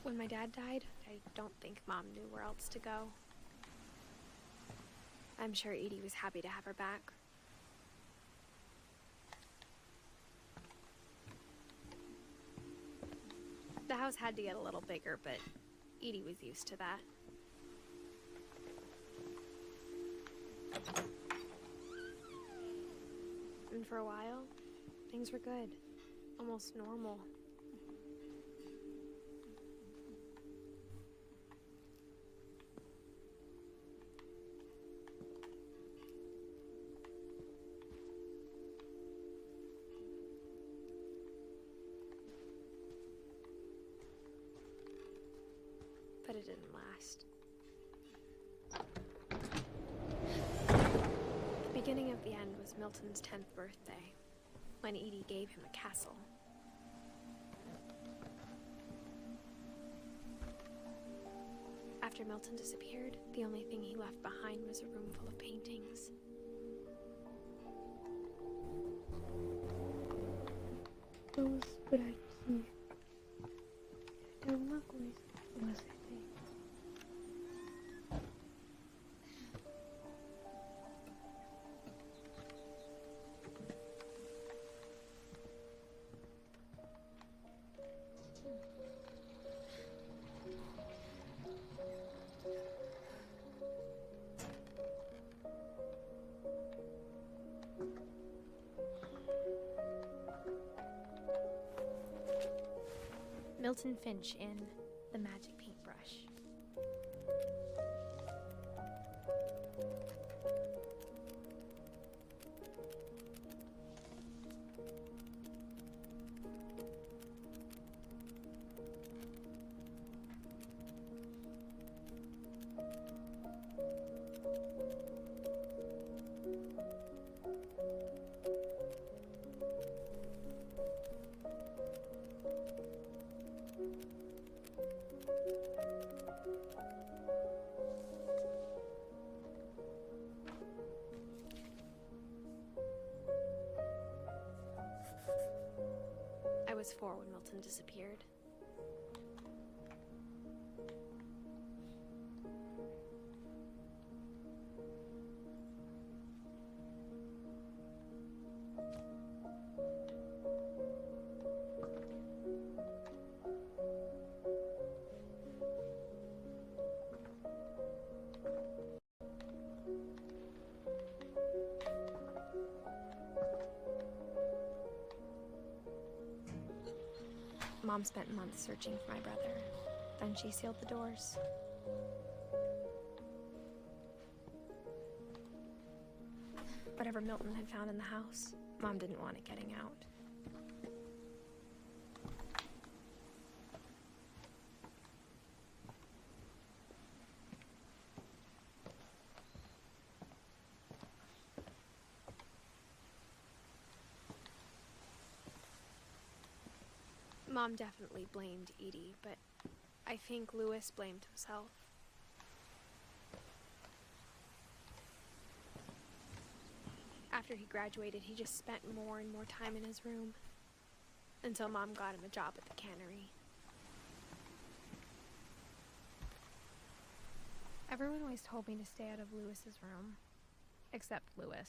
[SPEAKER 2] When my dad died, I don't think Mom knew where else to go. I'm sure Edie was happy to have her back. The house had to get a little bigger, but Edie was used to that. And for a while, things were good. Almost normal. it didn't last. The beginning of the end was Milton's 10th birthday, when Edie gave him a castle. After Milton disappeared, the only thing he left behind was a room full of paintings.
[SPEAKER 1] Vamos por aqui. Tem alguma coisa que eu acertei.
[SPEAKER 2] Milton Finch in The Magic Paintbrush. I was 4 when Milton disappeared. Mom spent months searching for my brother. Then she sealed the doors. Whatever Milton had found in the house, Mom didn't want it getting out. Mom definitely blamed Edie, but I think Louis blamed himself. After he graduated, he just spent more and more time in his room, until Mom got him a job at the cannery. Everyone always told me to stay out of Louis's room, except Louis.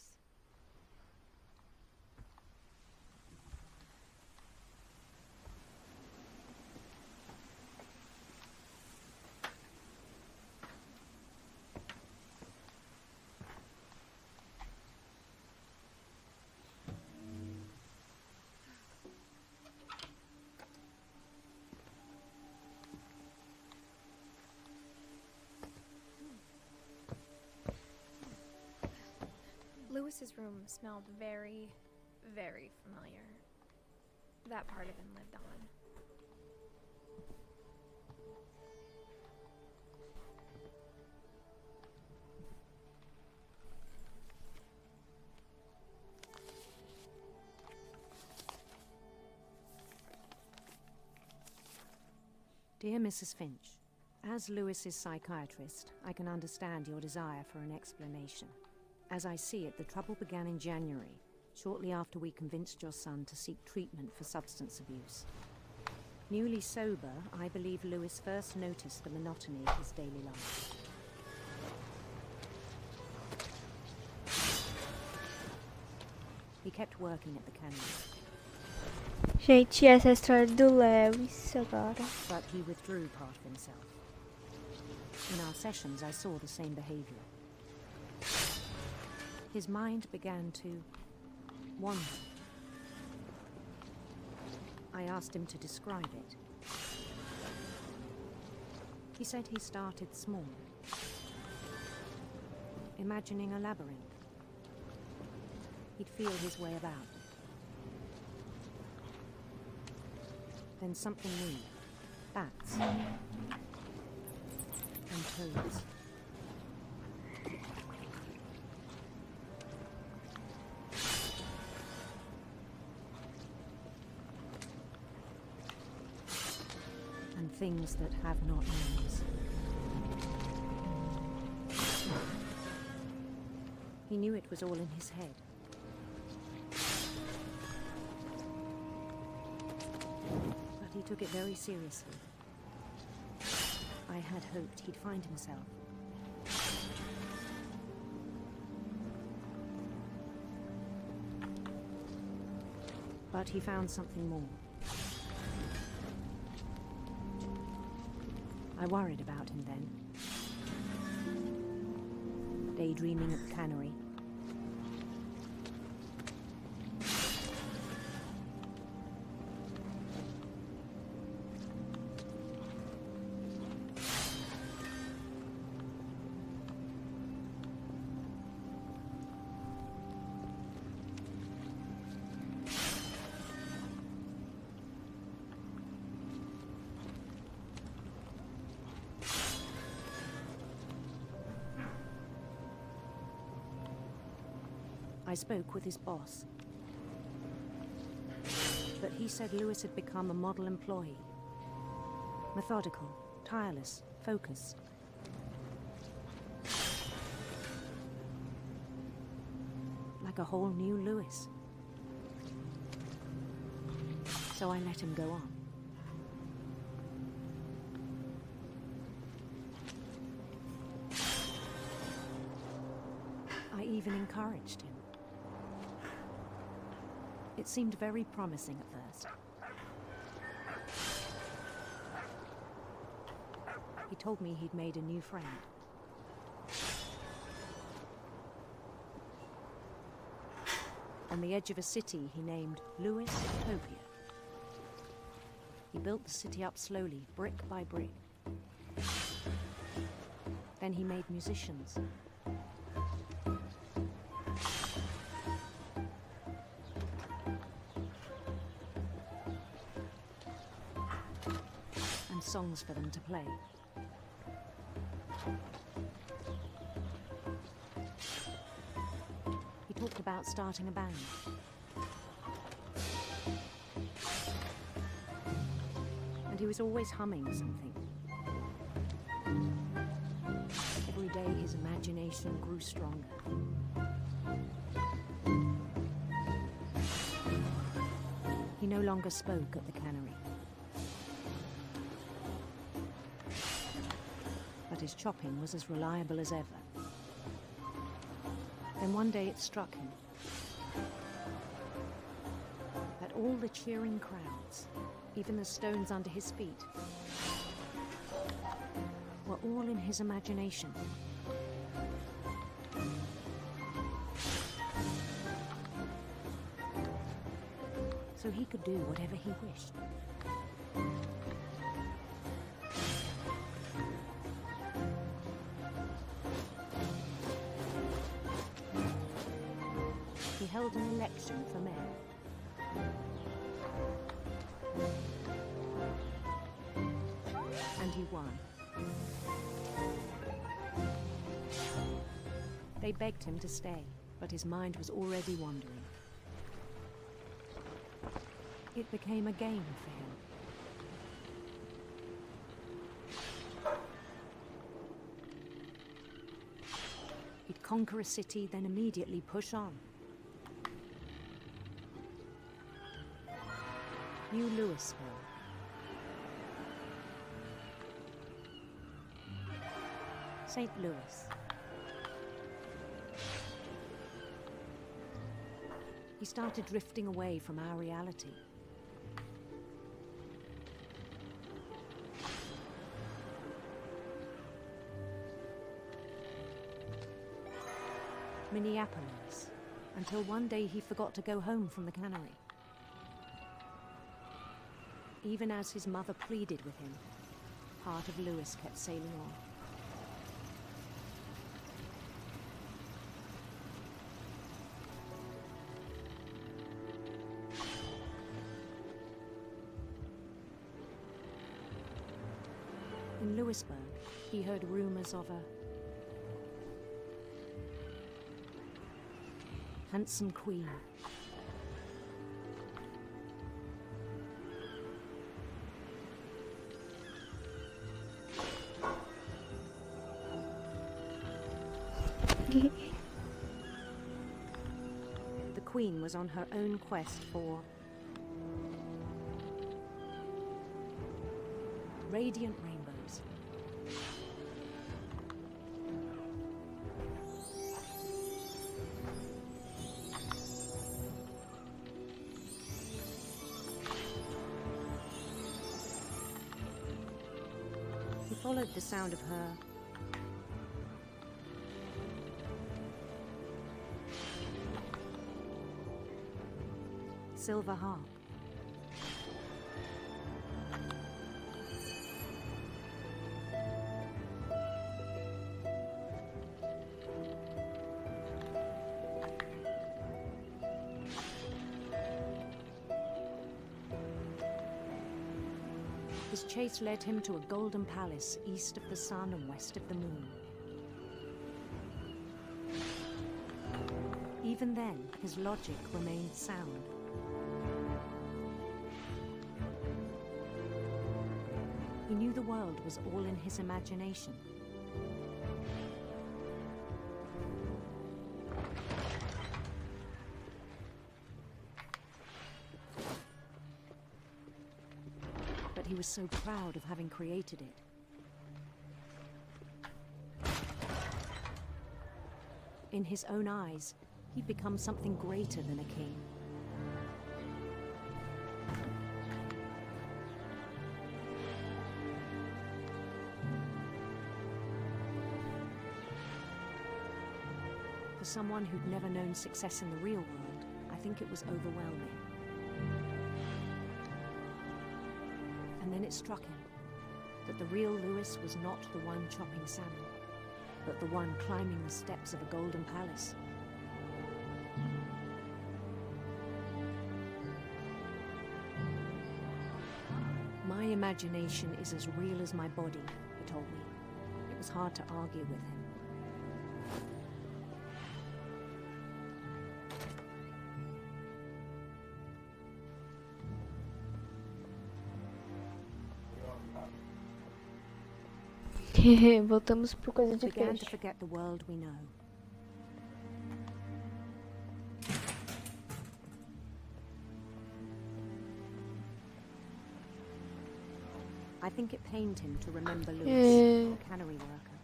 [SPEAKER 2] Louis's room smelled very, very familiar. That part of him lived on.
[SPEAKER 13] Dear Mrs. Finch, as Louis's psychiatrist, I can understand your desire for an explanation. As I see it, the trouble began in January, shortly after we convinced your son to seek treatment for substance abuse. Newly sober, I believe Louis first noticed the monotony of his daily life. He kept working at the cannery.
[SPEAKER 1] Gente, essa é a história do Lewis agora.
[SPEAKER 13] But he withdrew part of himself. In our sessions, I saw the same behavior. His mind began to wander. I asked him to describe it. He said he started small, imagining a labyrinth. He'd feel his way about. Then something moved. Bats. and toads. And things that have not names. He knew it was all in his head. But he took it very seriously. I had hoped he'd find himself. But he found something more. I worried about him then. Daydreaming at the cannery. I spoke with his boss, but he said Lewis had become a model employee. Methodical, tireless, focused. Like a whole new Lewis. So I let him go on. I even encouraged him. It seemed very promising at first. He told me he'd made a new friend. On the edge of a city he named Lewis Utopia. He built the city up slowly, brick by brick. Then he made musicians. Songs for them to play. He talked about starting a band. And he was always humming something. Every day his imagination grew stronger. He no longer spoke at the cannery. His chopping was as reliable as ever. Then one day it struck him that all the cheering crowds, even the stones under his feet, were all in his imagination. So he could do whatever he wished. He held an election for mayor. And he won. They begged him to stay, but his mind was already wandering. It became a game for him. He'd conquer a city, then immediately push on. New Louisville. St. Louis. He started drifting away from our reality. Minneapolis, until one day he forgot to go home from the cannery. Even as his mother pleaded with him, part of Lewis kept sailing on. In Lewisburg, He heard rumors of a handsome queen. The queen was on her own quest for radiant rainbows. He followed the sound of her silver harp. His chase led him to a golden palace east of the sun and west of the moon. Even then, his logic remained sound. He knew the world was all in his imagination. But he was so proud of having created it. In his own eyes, he'd become something greater than a king. For someone who'd never known success in the real world, I think it was overwhelming. And then it struck him that the real Lewis was not the one chopping salmon, but the one climbing the steps of a golden palace. My imagination is as real as my body, he told me. It was hard to argue with him.
[SPEAKER 1] Voltamos pro coisa de
[SPEAKER 13] Began to
[SPEAKER 1] peixe.
[SPEAKER 13] forget the world we know. I think it pained him to remember Lewis, the cannery worker.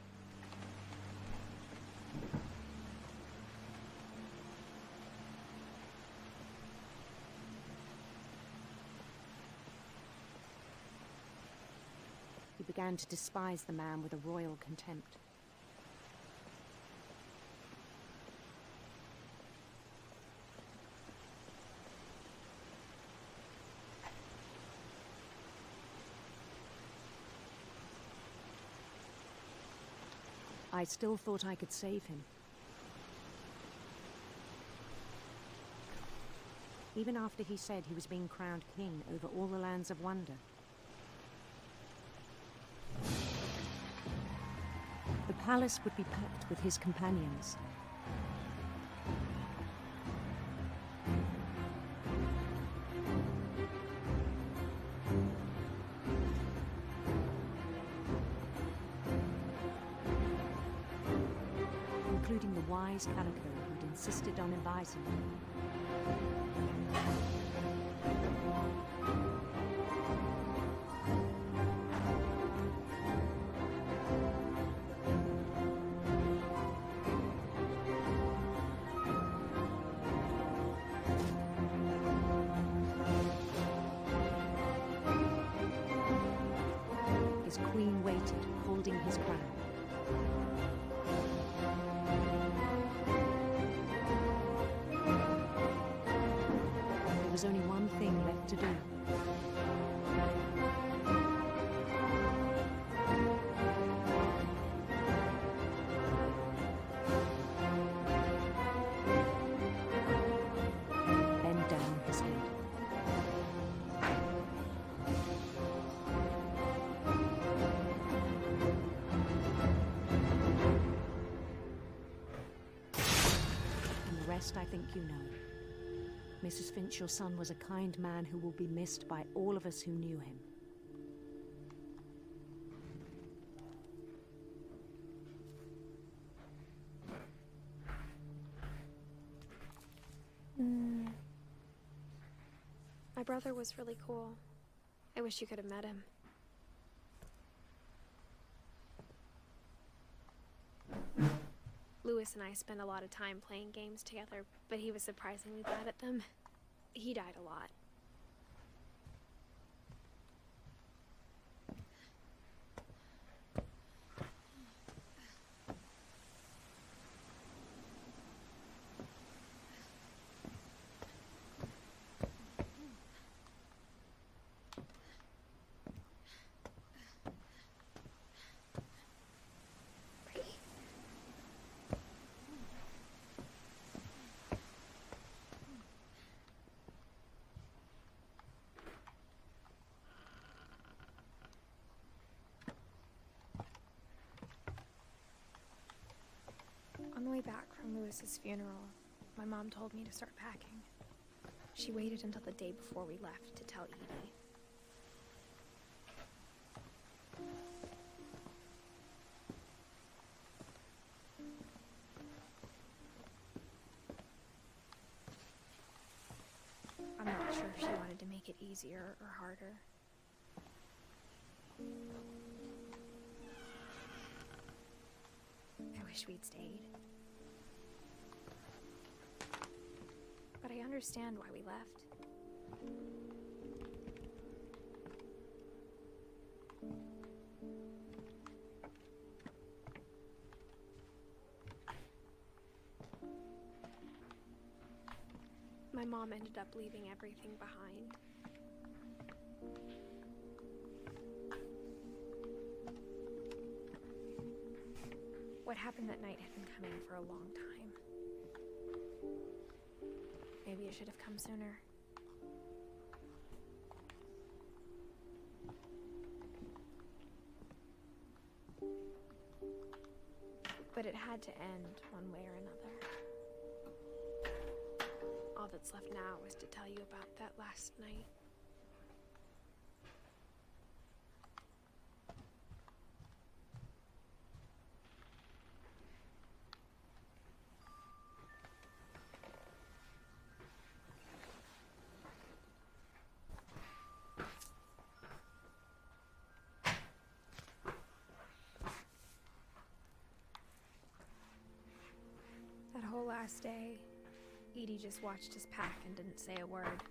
[SPEAKER 13] He began to despise the man with a royal contempt. I still thought I could save him. Even after he said he was being crowned king over all the lands of wonder. The palace would be packed with his companions. Including the wise Calico who'd insisted on advising him. His queen waited, holding his crown. There was only one thing left to do. Bend down his head. rest, I think you know. Mrs. Finch, your son was a kind man who will be missed by all of us who knew him.
[SPEAKER 2] My brother was really cool. I wish you could have met him. Lewis and I spent a lot of time playing games together, but he was surprisingly bad at them. He died a lot. On the way back from Lewis's funeral, my mom told me to start packing. She waited until the day before we left to tell Edie. I'm not sure if she wanted to make it easier or harder. I wish we'd stayed. But I understand why we left. My mom ended up leaving everything behind. What happened that night had been coming for a long time. Maybe it should have come sooner. But it had to end one way or another. All that's left now is to tell you about that last night. That whole last day, Edie just watched us pack and didn't say a word.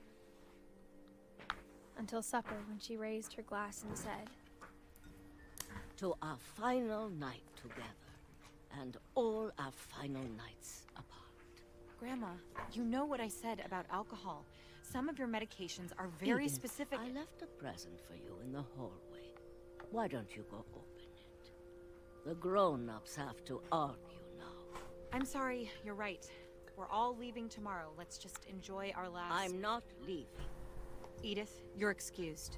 [SPEAKER 2] Until supper, when she raised her glass and said,
[SPEAKER 14] "To our final night together, and all our final nights apart."
[SPEAKER 15] Grandma, you know what I said about alcohol. Some of your medications are very
[SPEAKER 14] Edith,
[SPEAKER 15] specific.
[SPEAKER 14] I left a present for you in the hallway. Why don't you go open it? The grown-ups have to argue now.
[SPEAKER 15] I'm sorry, you're right. We're all leaving tomorrow. Let's just enjoy our last...
[SPEAKER 14] I'm not leaving.
[SPEAKER 15] Edith, you're excused.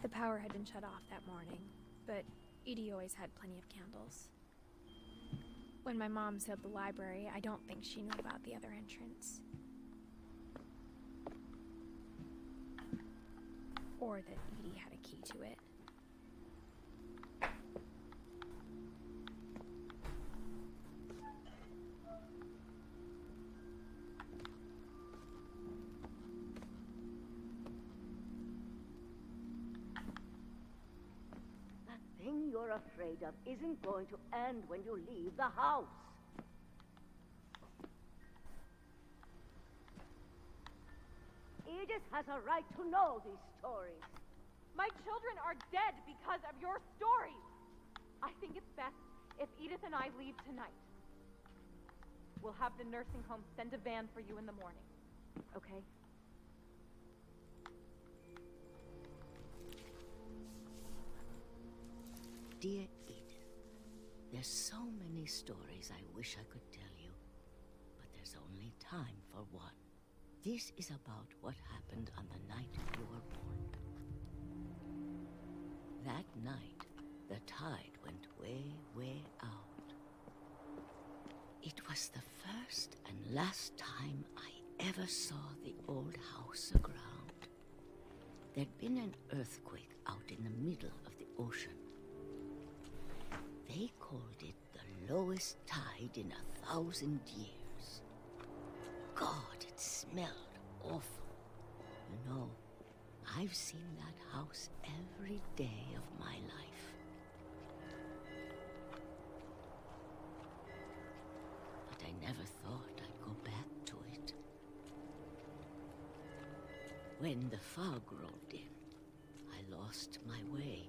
[SPEAKER 2] The power had been shut off that morning, but Edie always had plenty of candles. When my mom sealed the library, I don't think she knew about the other entrance. Or that Edie had a key to it.
[SPEAKER 14] That thing you're afraid of isn't going to end when you leave the house. Edith has a right to know these stories.
[SPEAKER 11] My children are dead because of your stories. I think it's best if Edith and I leave tonight. We'll have the nursing home send a van for you in the morning, okay?
[SPEAKER 14] Dear Edith, there's so many stories I wish I could tell you, but there's only time for one. This is about what happened on the night you were born. That night, the tide went way, way out. It was the first and last time I ever saw the old house aground. There'd been an earthquake out in the middle of the ocean. They called it the lowest tide in 1,000 years. God, it smelled awful. You know, I've seen that house every day of my life. But I never thought I'd go back to it. When the fog rolled in, I lost my way.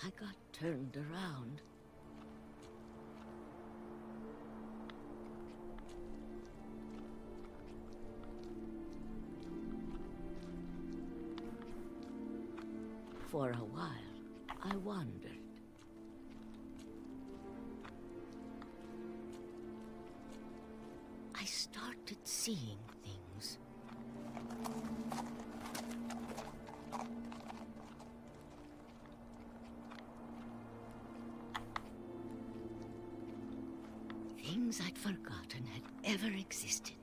[SPEAKER 14] I got turned around. For a while, I wandered. I started seeing things. Things I'd forgotten had ever existed.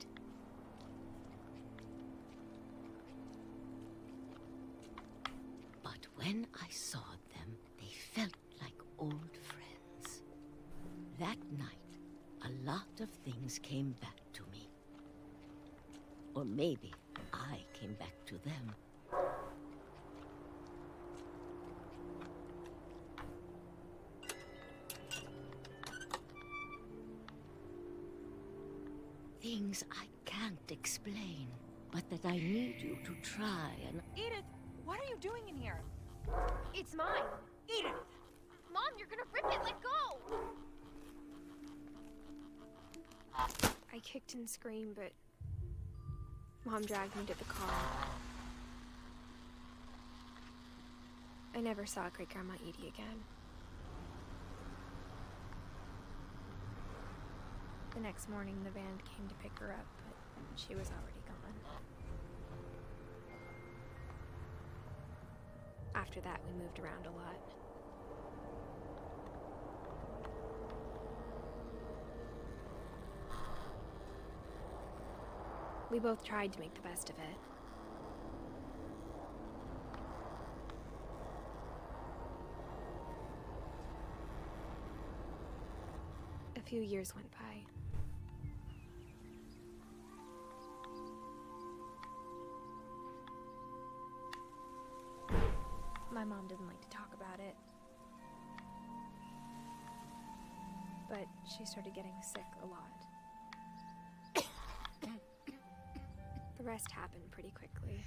[SPEAKER 14] But when I saw them, they felt like old friends. That night, a lot of things came back to me. Or maybe I came back to them. Things I can't explain, but that I need you to try and...
[SPEAKER 11] Edith, what are you doing in here?
[SPEAKER 2] It's mine.
[SPEAKER 11] Edith!
[SPEAKER 2] Mom, you're gonna rip it. Let go. I kicked and screamed, but Mom dragged me to the car. I never saw Great-Grandma Edie again. The next morning, the van came to pick her up, but she was already gone. After that, we moved around a lot. We both tried to make the best of it. A few years went by. My mom didn't like to talk about it. But she started getting sick a lot. The rest happened pretty quickly.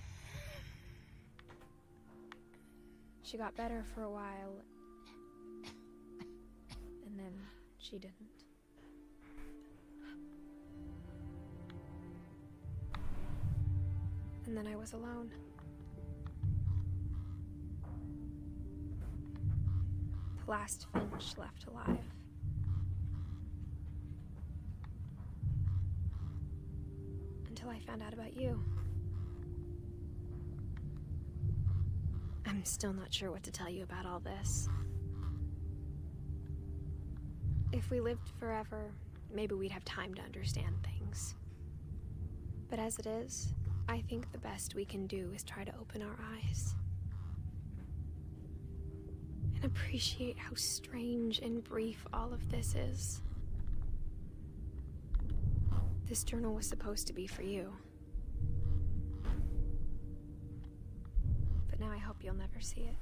[SPEAKER 2] She got better for a while, and then she didn't. And then I was alone. The last Finch left alive. Until I found out about you. I'm still not sure what to tell you about all this. If we lived forever, maybe we'd have time to understand things. But as it is, I think the best we can do is try to open our eyes. And appreciate how strange and brief all of this is. This journal was supposed to be for you. But now I hope you'll never see it.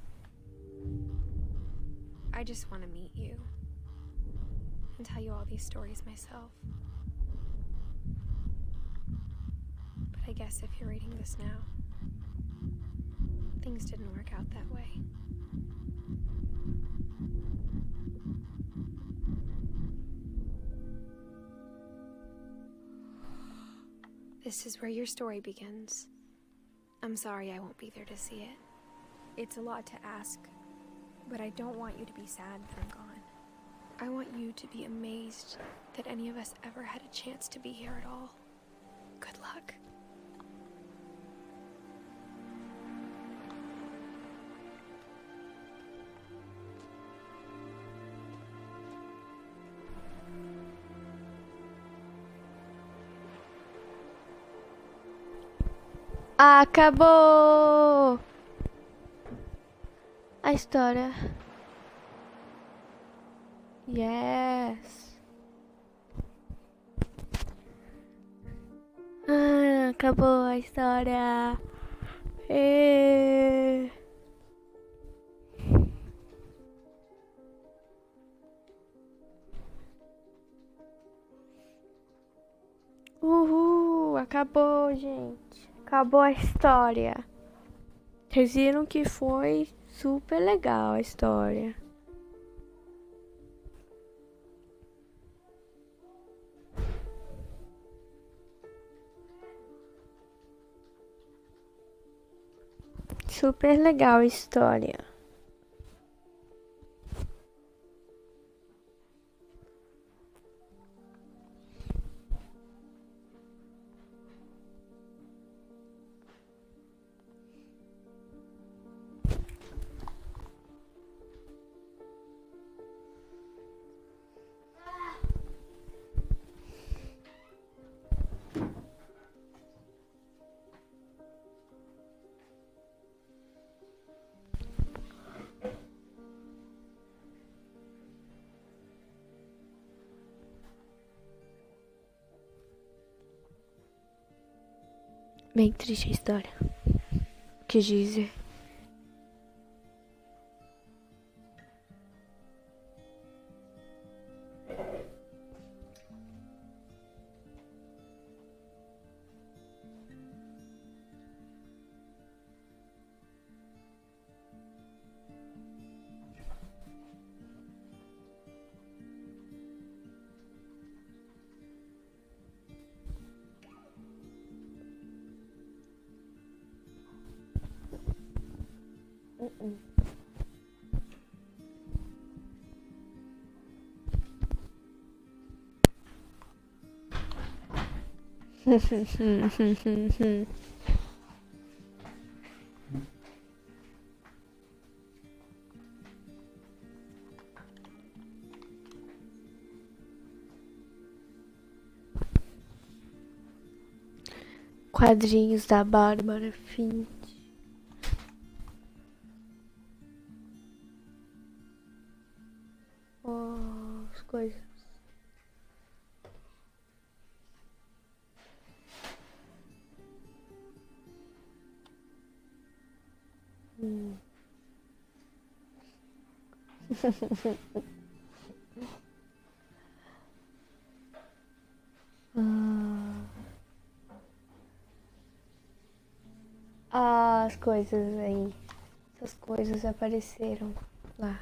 [SPEAKER 2] I just want to meet you and tell you all these stories myself. But I guess if you're reading this now, things didn't work out that way. This is where your story begins. I'm sorry I won't be there to see it. It's a lot to ask, but I don't want you to be sad that I'm gone. I want you to be amazed that any of us ever had a chance to be here at all. Good luck.
[SPEAKER 1] Acabou a história. Yes. Acabou a história. Uhul, acabou, gente. Acabou a história. Vocês viram que foi super legal a história. Super legal a história. Bem triste a história. Quis dizer. Quadrinhos da Bárbara Finch. Oh, as coisas. As coisas aí. Essas coisas apareceram lá.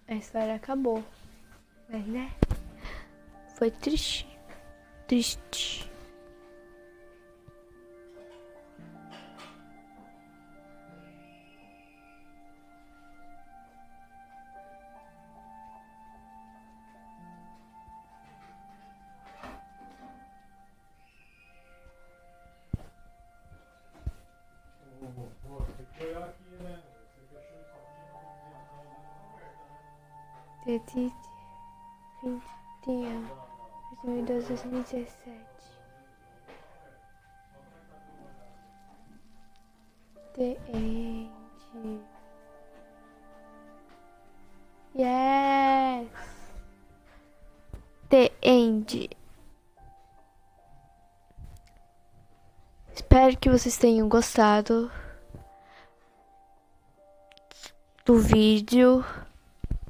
[SPEAKER 1] A história acabou. Mas, né? Foi triste. Triste. Edith Finch, Tenho, 2012, 2017. The End. Yes. The End. Espero que vocês tenham gostado do vídeo.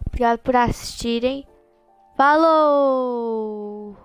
[SPEAKER 1] Obrigado por assistirem. Falou!